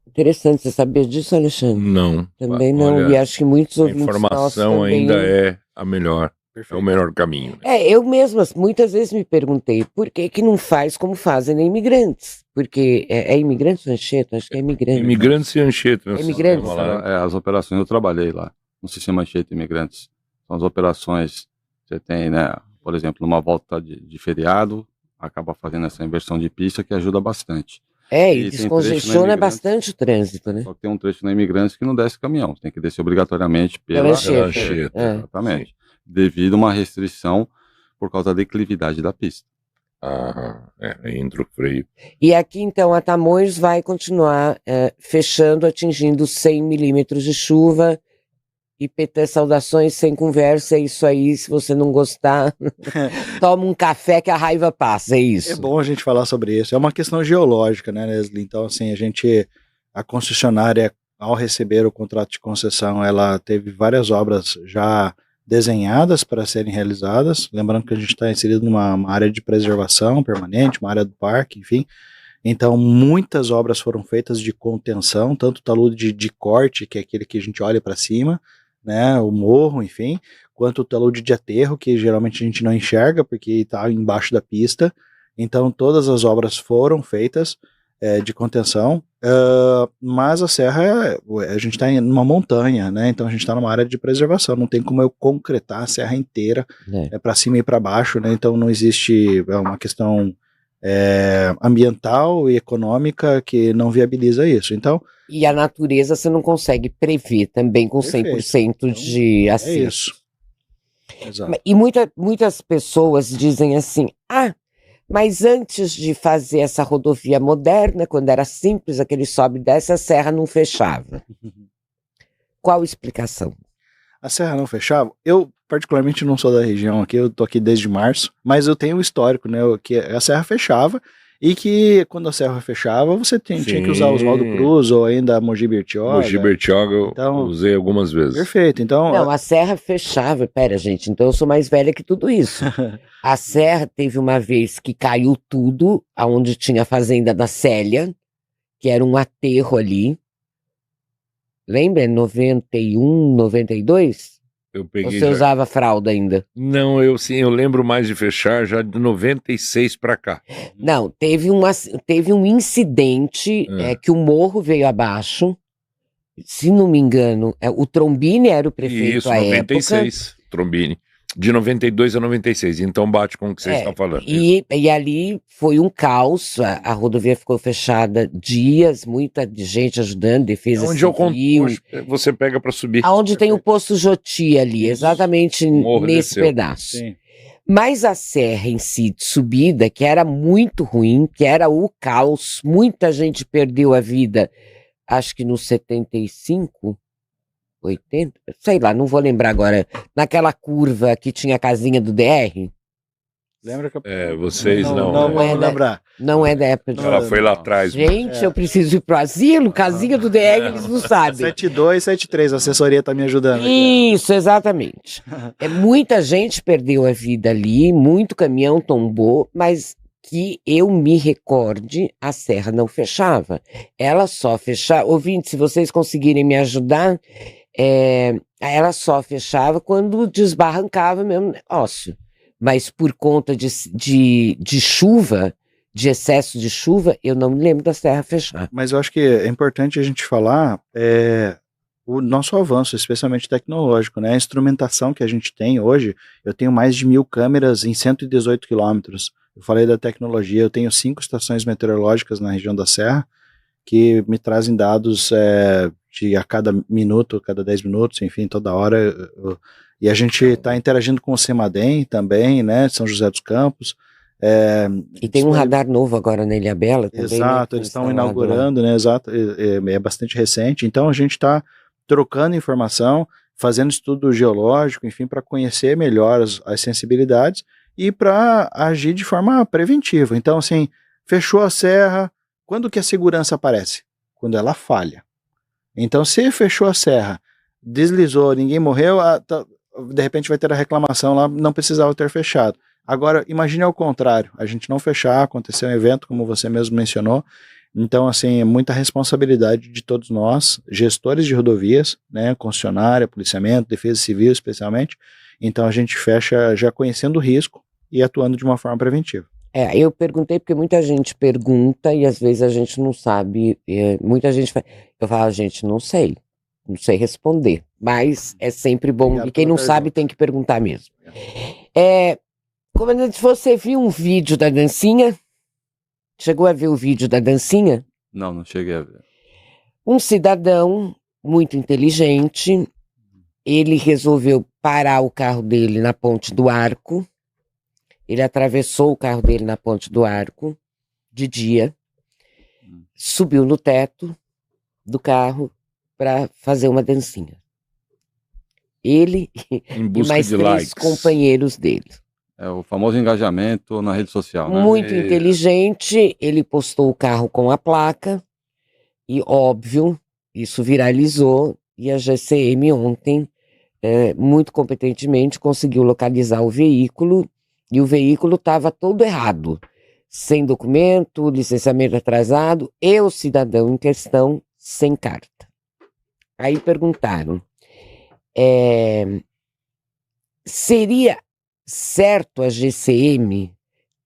Interessante, você sabia disso, Alexandre? Não. Também não, Olha, e acho que muitos a ouvintes nossos informação também ainda não. é a melhor, é o melhor caminho. Eu mesma muitas vezes me perguntei por que que não faz como fazem em imigrantes, porque é imigrantes ou Anchieta? Acho que é imigrante. Imigrantes e Anchieta. É imigrantes. As operações, eu trabalhei lá no sistema Anchieta Imigrantes. São as operações que você tem, né? Por exemplo, numa volta de feriado, acaba fazendo essa inversão de pista que ajuda bastante. E descongestiona bastante o trânsito, né? Só que tem um trecho na Imigrantes que não desce caminhão, tem que descer obrigatoriamente pela Anchieta. Exatamente. Devido a uma restrição por causa da declividade da pista. Entra o freio. E aqui, então, a Tamoios vai continuar fechando, atingindo 100 milímetros de chuva. IPT, saudações, sem conversa, é isso aí. Se você não gostar, toma um café que a raiva passa, é isso. É bom a gente falar sobre isso. É uma questão geológica, né, Leslie? Então, assim, a concessionária, ao receber o contrato de concessão, ela teve várias obras já desenhadas para serem realizadas. Lembrando que a gente está inserido numa área de preservação permanente, uma área do parque, enfim. Então, muitas obras foram feitas de contenção, tanto o talude de corte, que é aquele que a gente olha para cima, né, o morro, enfim, quanto o talude de aterro, que geralmente a gente não enxerga porque está embaixo da pista. Então, todas as obras foram feitas de contenção, mas a serra, a gente está em uma montanha, né, então a gente está numa área de preservação, não tem como eu concretar a serra inteira para cima e para baixo, né, então não existe uma questão ambiental e econômica que não viabiliza isso. Então, e a natureza você não consegue prever também com 100% de acerto. É isso. Exato. E muitas pessoas dizem assim, mas antes de fazer essa rodovia moderna, quando era simples, aquele sobe e desce, a serra não fechava. Qual a explicação? A serra não fechava? Eu, particularmente, não sou da região aqui, eu tô aqui desde março, mas eu tenho um histórico, né, que a serra fechava, e que quando a serra fechava, você tinha que usar Oswaldo Cruz, ou ainda Mogi Bertioga. Mogi Bertioga eu usei algumas vezes. Perfeito, então... Não, a serra fechava, pera gente, então eu sou mais velha que tudo isso. A serra teve uma vez que caiu tudo, aonde tinha a fazenda da Célia, que era um aterro ali. Lembra? 91, 92? Eu peguei. Você usava fralda ainda? Não, eu lembro mais de fechar já de 96 para cá. Não, teve um incidente que o morro veio abaixo. Se não me engano, o Trombini era o prefeito à 96, época. Trombini. De 92 a 96, então bate com o que vocês estão falando. E ali foi um caos, a rodovia ficou fechada dias, muita gente ajudando, defesa civil. Você pega para subir. Aonde tem o posto Joti ali, exatamente nesse pedaço. Sim. Mas a serra em si, de subida, que era muito ruim, que era o caos, muita gente perdeu a vida, acho que no 75... 80, sei lá, não vou lembrar agora, naquela curva que tinha a casinha do DR. Lembra que vocês não é da época de... Ela foi lá atrás. Gente, eu preciso ir pro asilo, casinha do DR, eles não sabem. 72, 73, a assessoria tá me ajudando. Isso, exatamente. Muita gente perdeu a vida ali, muito caminhão tombou, mas que eu me recorde, a serra não fechava. Ela só fechava... Ouvinte, se vocês conseguirem me ajudar... ela só fechava quando desbarrancava mesmo negócio, mas por conta de chuva, de excesso de chuva, eu não me lembro da serra fechar. Mas eu acho que é importante a gente falar o nosso avanço, especialmente tecnológico, né? A instrumentação que a gente tem hoje, eu tenho mais de 1000 câmeras em 118 quilômetros. Eu falei da tecnologia, eu tenho 5 estações meteorológicas na região da serra, que me trazem dados de a cada minuto, cada 10 minutos, enfim, toda hora. E a gente está interagindo com o CEMADEM também, né, São José dos Campos. E tem um radar novo agora na Ilhabela também. Exato, eles estão inaugurando, né, exato, é bastante recente. Então a gente está trocando informação fazendo estudo geológico, enfim, para conhecer melhor as sensibilidades e para agir de forma preventiva. Então, assim, fechou a serra, quando que a segurança aparece? Quando ela falha. Então, se fechou a serra, deslizou, ninguém morreu, de repente vai ter a reclamação lá, não precisava ter fechado. Agora, imagine ao contrário, a gente não fechar, acontecer um evento, como você mesmo mencionou. Então, assim, é muita responsabilidade de todos nós, gestores de rodovias, né, concessionária, policiamento, defesa civil especialmente. Então, a gente fecha já conhecendo o risco e atuando de uma forma preventiva. Eu perguntei porque muita gente pergunta e às vezes a gente não sabe, muita gente eu falo, gente, não sei responder, mas é sempre bom, Obrigado e quem não pela sabe pergunta. tem que perguntar mesmo. Comandante, você viu um vídeo da dancinha? Chegou a ver o vídeo da dancinha? Não cheguei a ver. Um cidadão muito inteligente, ele resolveu parar o carro dele na Ponte do Arco. Ele atravessou o carro dele na Ponte do Arco, de dia, subiu no teto do carro para fazer uma dancinha. Ele Em e busca mais de 3 likes. companheiros dele. É o famoso engajamento na rede social, né? Muito inteligente, ele postou o carro com a placa e, óbvio, isso viralizou e a GCM ontem, muito competentemente, conseguiu localizar o veículo e o veículo estava todo errado, sem documento, licenciamento atrasado e o cidadão em questão sem carta. Aí perguntaram, seria certo a GCM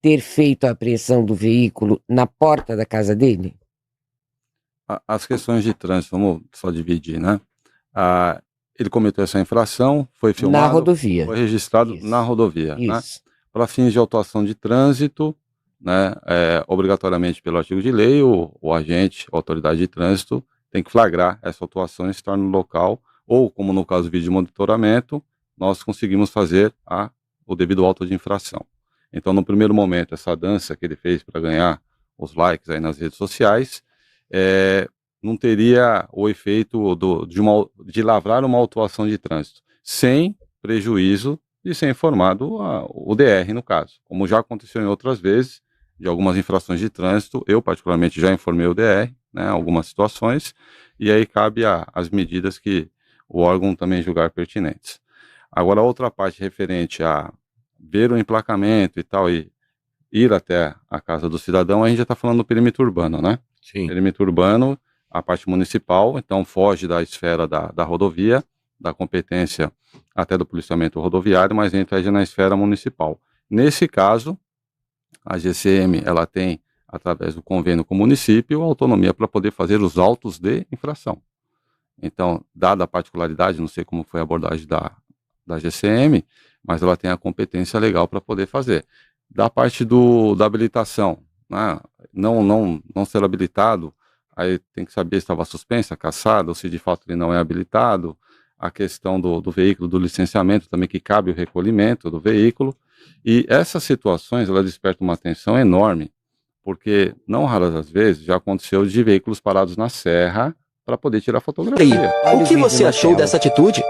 ter feito a apreensão do veículo na porta da casa dele? As questões de trânsito, vamos só dividir, né? Ele cometeu essa infração, foi filmado, Na rodovia. foi registrado Isso. na rodovia, né? Isso. Para fins de autuação de trânsito, né, obrigatoriamente pelo artigo de lei, o agente, a autoridade de trânsito, tem que flagrar essa autuação e estar no local, ou, como no caso do vídeo de monitoramento, nós conseguimos fazer o devido auto de infração. Então, no primeiro momento, essa dança que ele fez para ganhar os likes aí nas redes sociais, não teria o efeito de lavrar uma autuação de trânsito, sem prejuízo de ser informado o DR, no caso. Como já aconteceu em outras vezes, de algumas infrações de trânsito, eu particularmente já informei o DR, né, algumas situações, e aí cabe as medidas que o órgão também julgar pertinentes. Agora, a outra parte referente a ver o emplacamento e tal, e ir até a casa do cidadão, a gente já está falando do perímetro urbano, né? Sim. Perímetro urbano, a parte municipal, então foge da esfera da rodovia, da competência até do policiamento rodoviário, mas entra na esfera municipal. Nesse caso, a GCM, ela tem, através do convênio com o município, autonomia para poder fazer os autos de infração. Então, dada a particularidade, não sei como foi a abordagem da GCM, mas ela tem a competência legal para poder fazer. Da parte da habilitação, né, não ser habilitado, aí tem que saber se estava suspensa, cassada, ou se de fato ele não é habilitado, a questão do veículo, do licenciamento também, que cabe o recolhimento do veículo, e essas situações, ela despertam uma atenção enorme, porque não raras as vezes já aconteceu de veículos parados na serra para poder tirar fotografia. O que você achou dessa atitude?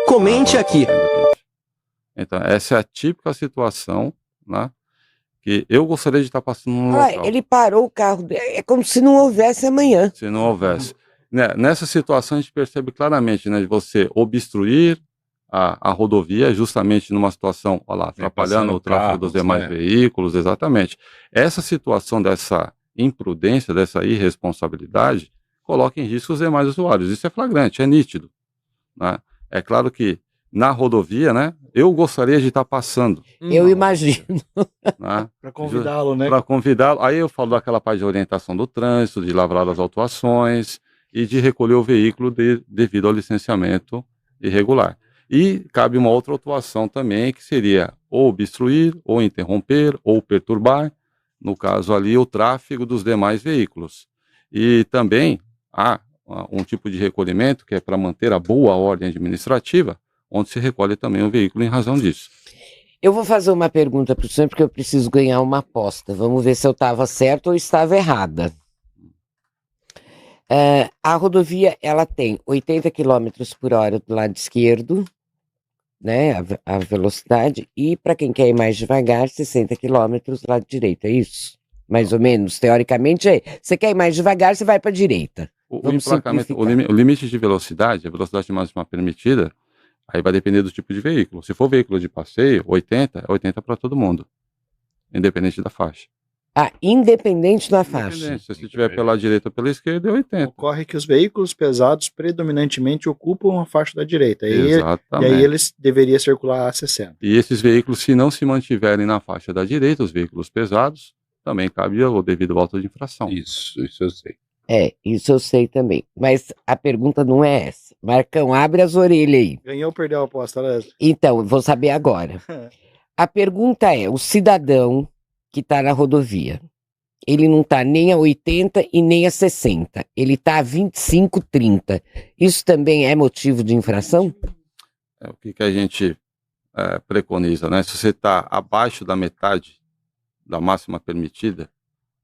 Comente aqui. Então, essa é a típica situação, né, que eu gostaria de estar passando no local. Ele parou o carro, é como se não houvesse amanhã. Se não houvesse. Nessa situação a gente percebe claramente, né, de você obstruir a rodovia, justamente numa situação, olha lá, atrapalhando o tráfego dos demais veículos, exatamente. Essa situação dessa imprudência, dessa irresponsabilidade, coloca em risco os demais usuários. Isso é flagrante, é nítido, né? É claro que na rodovia, né, eu gostaria de estar passando. Eu imagino. Né? Para convidá-lo, né? Para convidá-lo. Aí eu falo daquela parte de orientação do trânsito, de lavrar as autuações e de recolher o veículo devido ao licenciamento irregular. E cabe uma outra autuação também, que seria ou obstruir, ou interromper, ou perturbar, no caso ali, o tráfego dos demais veículos. E também há um tipo de recolhimento que é para manter a boa ordem administrativa, onde se recolhe também o veículo em razão disso. Eu vou fazer uma pergunta para o senhor, porque eu preciso ganhar uma aposta. Vamos ver se eu estava certo ou estava errada. A rodovia, ela tem 80 km por hora do lado esquerdo, né, a velocidade, e para quem quer ir mais devagar, 60 km do lado direito, é isso? Mais ou menos, teoricamente é. Você quer ir mais devagar, você vai para a direita. O emplacamento, o limite de velocidade, a velocidade máxima permitida, aí vai depender do tipo de veículo. Se for veículo de passeio, 80, é 80 para todo mundo, independente da faixa. Independente da faixa. Se você estiver pela direita ou pela esquerda, é 80. Ocorre que os veículos pesados predominantemente ocupam a faixa da direita. Exatamente. E aí eles deveriam circular a 60. E esses veículos, se não se mantiverem na faixa da direita, os veículos pesados, também cabe o devido auto de infração. Isso eu sei. Isso eu sei também. Mas a pergunta não é essa. Marcão, abre as orelhas aí. Ganhou ou perdeu a aposta, Leslie? Então, eu vou saber agora. A pergunta é, o cidadão que está na rodovia, ele não está nem a 80 e nem a 60. Ele está a 25, 30. Isso também é motivo de infração? O que a gente preconiza, né? Se você está abaixo da metade da máxima permitida,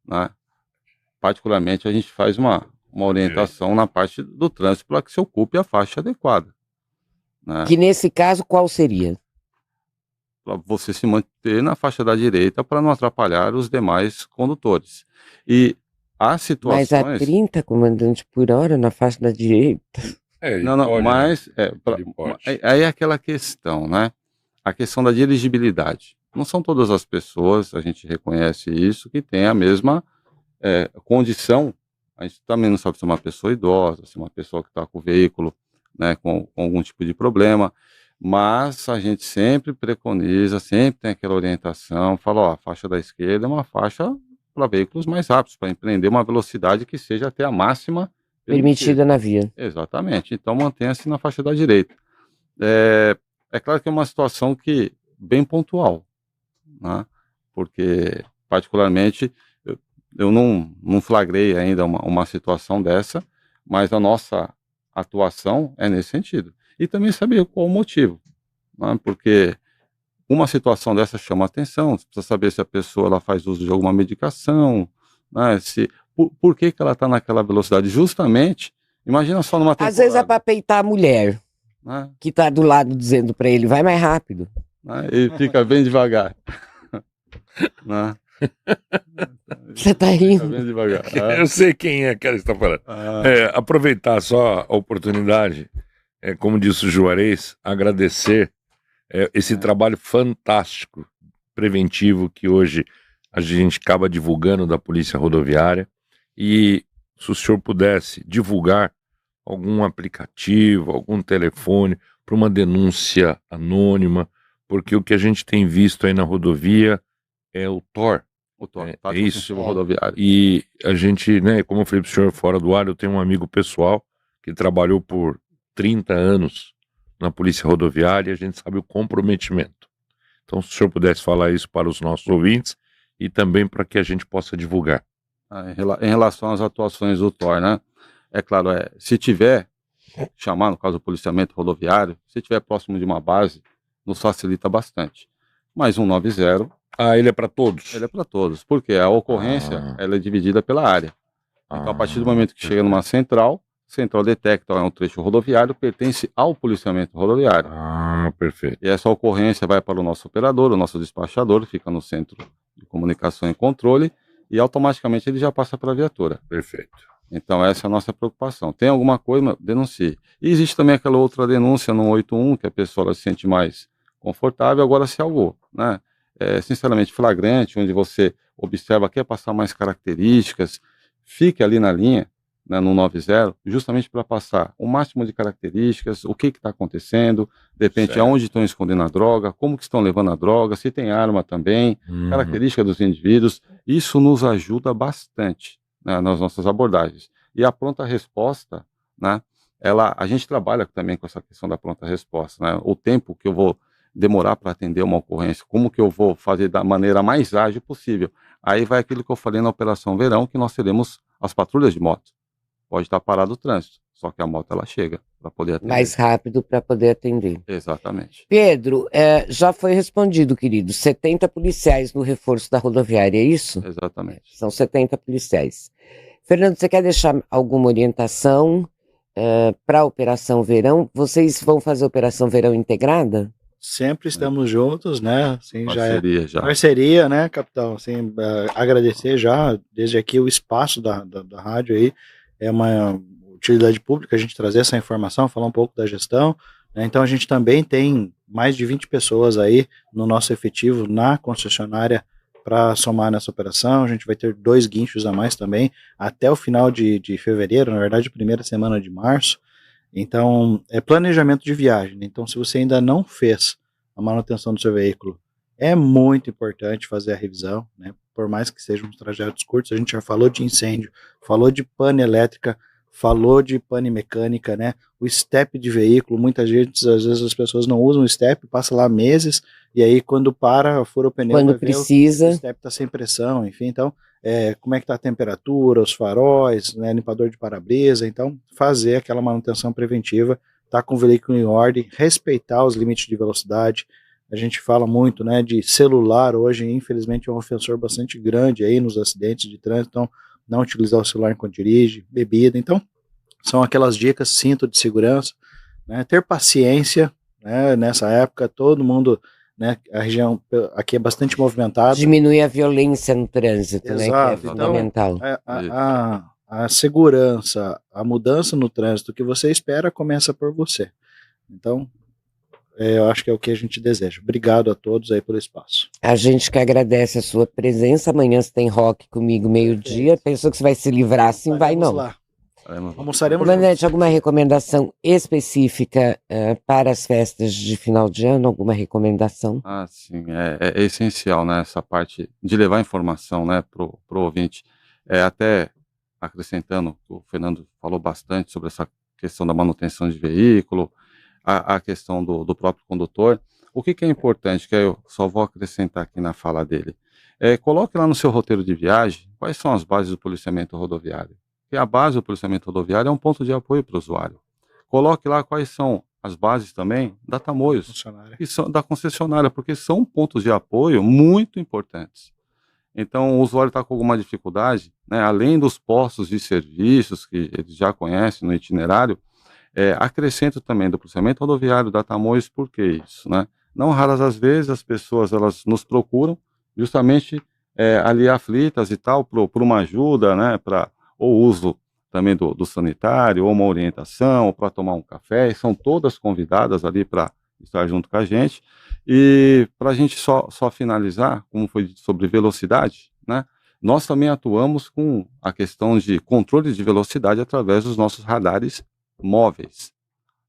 né? Particularmente a gente faz uma orientação na parte do trânsito para que se ocupe a faixa adequada, né? Que nesse caso, qual seria? Para você se manter na faixa da direita para não atrapalhar os demais condutores. E há situações... Mas a 30, comandante, por hora na faixa da direita? Mas aí é aquela questão, né? A questão da dirigibilidade. Não são todas as pessoas, a gente reconhece isso, que tem a mesma condição. A gente também não sabe se é uma pessoa idosa, se é uma pessoa que está com o veículo, né, com algum tipo de problema. Mas a gente sempre preconiza, sempre tem aquela orientação, fala, a faixa da esquerda é uma faixa para veículos mais rápidos, para empreender uma velocidade que seja até a máxima permitida na via. Exatamente, então mantenha-se na faixa da direita. É claro que é uma situação que bem pontual, né? Porque particularmente eu não flagrei ainda uma situação dessa, mas a nossa atuação é nesse sentido. E também saber qual o motivo, né? Porque uma situação dessa chama atenção, você precisa saber se a pessoa ela faz uso de alguma medicação, né? Por que ela está naquela velocidade? Justamente, imagina só numa temporada. Às vezes é para peitar a mulher, né? Que está do lado dizendo para ele, vai mais rápido. Né? Ele fica bem devagar. Né? Você tá rindo? Bem devagar. Eu sei quem é que ela está falando. Aproveitar só a oportunidade, como disse o Juarez, agradecer esse trabalho fantástico, preventivo, que hoje a gente acaba divulgando da Polícia Rodoviária. E se o senhor pudesse divulgar algum aplicativo, algum telefone para uma denúncia anônima, porque o que a gente tem visto aí na rodovia é o TOR. O TOR, é isso. Rodoviário. E a gente, né, como eu falei para o senhor fora do ar, eu tenho um amigo pessoal que trabalhou por 30 anos na Polícia Rodoviária, e a gente sabe o comprometimento. Então, se o senhor pudesse falar isso para os nossos ouvintes e também para que a gente possa divulgar. Em relação às atuações do TOR, né? É claro, se tiver, chamar, no caso do policiamento rodoviário, se tiver próximo de uma base, nos facilita bastante. Mas 190... ele é para todos? Ele é para todos, porque a ocorrência ela é dividida pela área. Então, a partir do momento que chega numa central detecta, é um trecho rodoviário, pertence ao policiamento rodoviário. Perfeito. E essa ocorrência vai para o nosso operador, o nosso despachador, fica no centro de comunicação e controle, e automaticamente ele já passa para a viatura. Perfeito. Então, essa é a nossa preocupação. Tem alguma coisa, denuncie. E existe também aquela outra denúncia no 181, que a pessoa se sente mais confortável. Agora, se algo, né, sinceramente flagrante, onde você observa, quer passar mais características, fique ali na linha, né, no 90, justamente para passar o máximo de características, o que está acontecendo, de repente aonde estão escondendo a droga, como que estão levando a droga, se tem arma também, característica dos indivíduos. Isso nos ajuda bastante, né, nas nossas abordagens. E a pronta resposta, né, a gente trabalha também com essa questão da pronta resposta, né, o tempo que eu vou demorar para atender uma ocorrência, como que eu vou fazer da maneira mais ágil possível. Aí vai aquilo que eu falei na Operação Verão, que nós teremos as patrulhas de moto. Pode estar parado o trânsito, só que a moto ela chega para poder atender. Mais rápido para poder atender. Exatamente. Pedro, já foi respondido, querido, 70 policiais no reforço da rodoviária, é isso? Exatamente. São 70 policiais. Fernando, você quer deixar alguma orientação para a Operação Verão? Vocês vão fazer a Operação Verão integrada? Sempre estamos juntos, né? Assim, Parceria, já. Parceria, né, capitão? Assim, agradecer já, desde aqui, o espaço da rádio aí. É uma utilidade pública a gente trazer essa informação, falar um pouco da gestão, né? Então a gente também tem mais de 20 pessoas aí no nosso efetivo na concessionária para somar nessa operação. A gente vai ter 2 guinchos a mais também, até o final de fevereiro, na verdade, primeira semana de março. Então, é planejamento de viagem. Então, se você ainda não fez a manutenção do seu veículo, é muito importante fazer a revisão, né? Por mais que sejam trajetos curtos, a gente já falou de incêndio, falou de pane elétrica, falou de pane mecânica, né? O step de veículo, muitas vezes, às vezes as pessoas não usam o step, passa lá meses, e aí quando fura o pneu, quando precisa, o step está sem pressão, enfim, então, como é que está a temperatura, os faróis, né, limpador de para-brisa. Então fazer aquela manutenção preventiva, tá com o veículo em ordem, respeitar os limites de velocidade. A gente fala muito, né, de celular hoje, infelizmente é um ofensor bastante grande aí nos acidentes de trânsito, então não utilizar o celular enquanto dirige, bebida. Então são aquelas dicas, cinto de segurança, né, ter paciência, né, nessa época todo mundo, né, a região aqui é bastante movimentada. Diminui a violência no trânsito, exato, né, que é fundamental. Então, a segurança, a mudança no trânsito que você espera começa por você. Então, eu acho que é o que a gente deseja. Obrigado a todos aí pelo espaço. A gente que agradece a sua presença. Amanhã você tem rock comigo meio-dia. Pensou que você vai se livrar assim? Vai não. Lá. Almoçaremos. Comandante, alguma recomendação específica para as festas de final de ano? Alguma recomendação? Sim, é essencial, né, essa parte de levar informação, né, pro ouvinte. Até acrescentando, o Fernando falou bastante sobre essa questão da manutenção de veículo, a questão do próprio condutor. O que é importante, que eu só vou acrescentar aqui na fala dele, coloque lá no seu roteiro de viagem quais são as bases do policiamento rodoviário. Porque a base do policiamento rodoviário é um ponto de apoio para o usuário. Coloque lá quais são as bases também da Tamoios, que são da concessionária, porque são pontos de apoio muito importantes. Então, o usuário está com alguma dificuldade, né, além dos postos de serviços que eles já conhecem no itinerário, acrescento também do policiamento rodoviário da Tamoios. Por que isso, né? Não raras as vezes as pessoas elas nos procuram justamente ali aflitas e tal, por uma ajuda, né, para ou uso também do sanitário, ou uma orientação, ou para tomar um café, e são todas convidadas ali para estar junto com a gente. E para a gente só finalizar, como foi dito sobre velocidade, né, nós também atuamos com a questão de controle de velocidade através dos nossos radares móveis.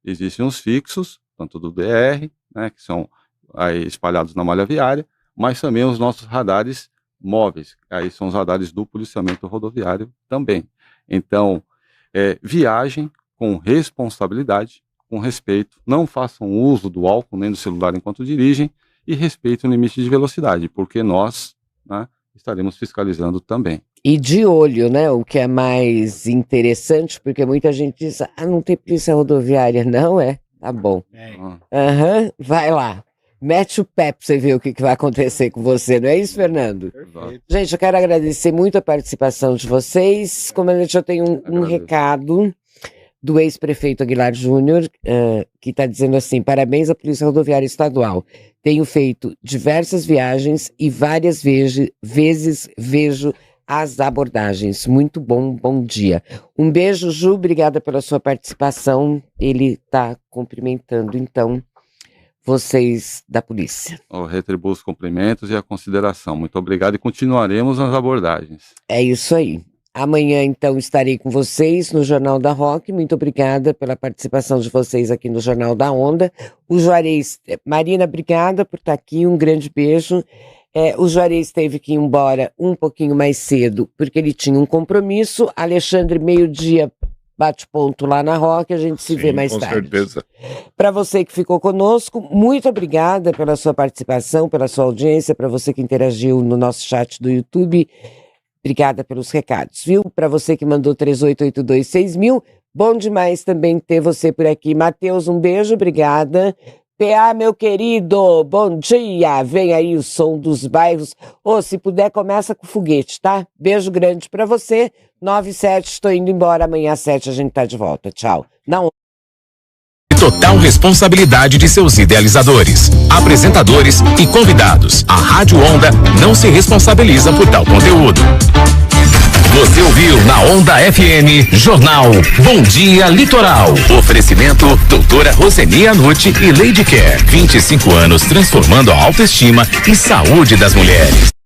Existem os fixos, tanto do DR, né, que são aí espalhados na malha viária, mas também os nossos radares móveis, aí são os radares do policiamento rodoviário também. Então, viagem com responsabilidade, com respeito, não façam uso do álcool nem do celular enquanto dirigem e respeitem o limite de velocidade, porque nós, né, estaremos fiscalizando também. E de olho, né, o que é mais interessante, porque muita gente diz, não tem polícia rodoviária, não Tá bom. Vai lá. Mete o pé pra você ver o que vai acontecer com você, não é isso, Fernando? Perfeito. Gente, eu quero agradecer muito a participação de vocês. Comandante, eu tenho um recado do ex-prefeito Aguilar Júnior, que está dizendo assim: parabéns à Polícia Rodoviária Estadual. Tenho feito diversas viagens e várias vezes vejo as abordagens. Muito bom dia. Um beijo, Ju, obrigada pela sua participação. Ele está cumprimentando, então, vocês da polícia. Eu retribuo os cumprimentos e a consideração. Muito obrigado e continuaremos nas abordagens. É isso aí. Amanhã, então, estarei com vocês no Jornal da Rock. Muito obrigada pela participação de vocês aqui no Jornal da Onda. O Juarez, Marina, obrigada por estar aqui. Um grande beijo. O Juarez teve que ir embora um pouquinho mais cedo, porque ele tinha um compromisso. Alexandre, meio-dia, bate ponto lá na Rock, a gente se vê mais tarde. Com certeza. Para você que ficou conosco, muito obrigada pela sua participação, pela sua audiência, para você que interagiu no nosso chat do YouTube, obrigada pelos recados, viu? Para você que mandou 38826000, bom demais também ter você por aqui. Matheus, um beijo, obrigada. PA, meu querido, bom dia, vem aí o som dos bairros. Se puder, começa com foguete, tá? Beijo grande para você. 9h07, estou indo embora. Amanhã às 7 a gente tá de volta. Tchau. Não. Total responsabilidade de seus idealizadores, apresentadores e convidados. A Rádio Onda não se responsabiliza por tal conteúdo. Você ouviu na Onda FM, Jornal Bom Dia Litoral. Oferecimento doutora Roseni Anucci e Lady Care. 25 anos transformando a autoestima e saúde das mulheres.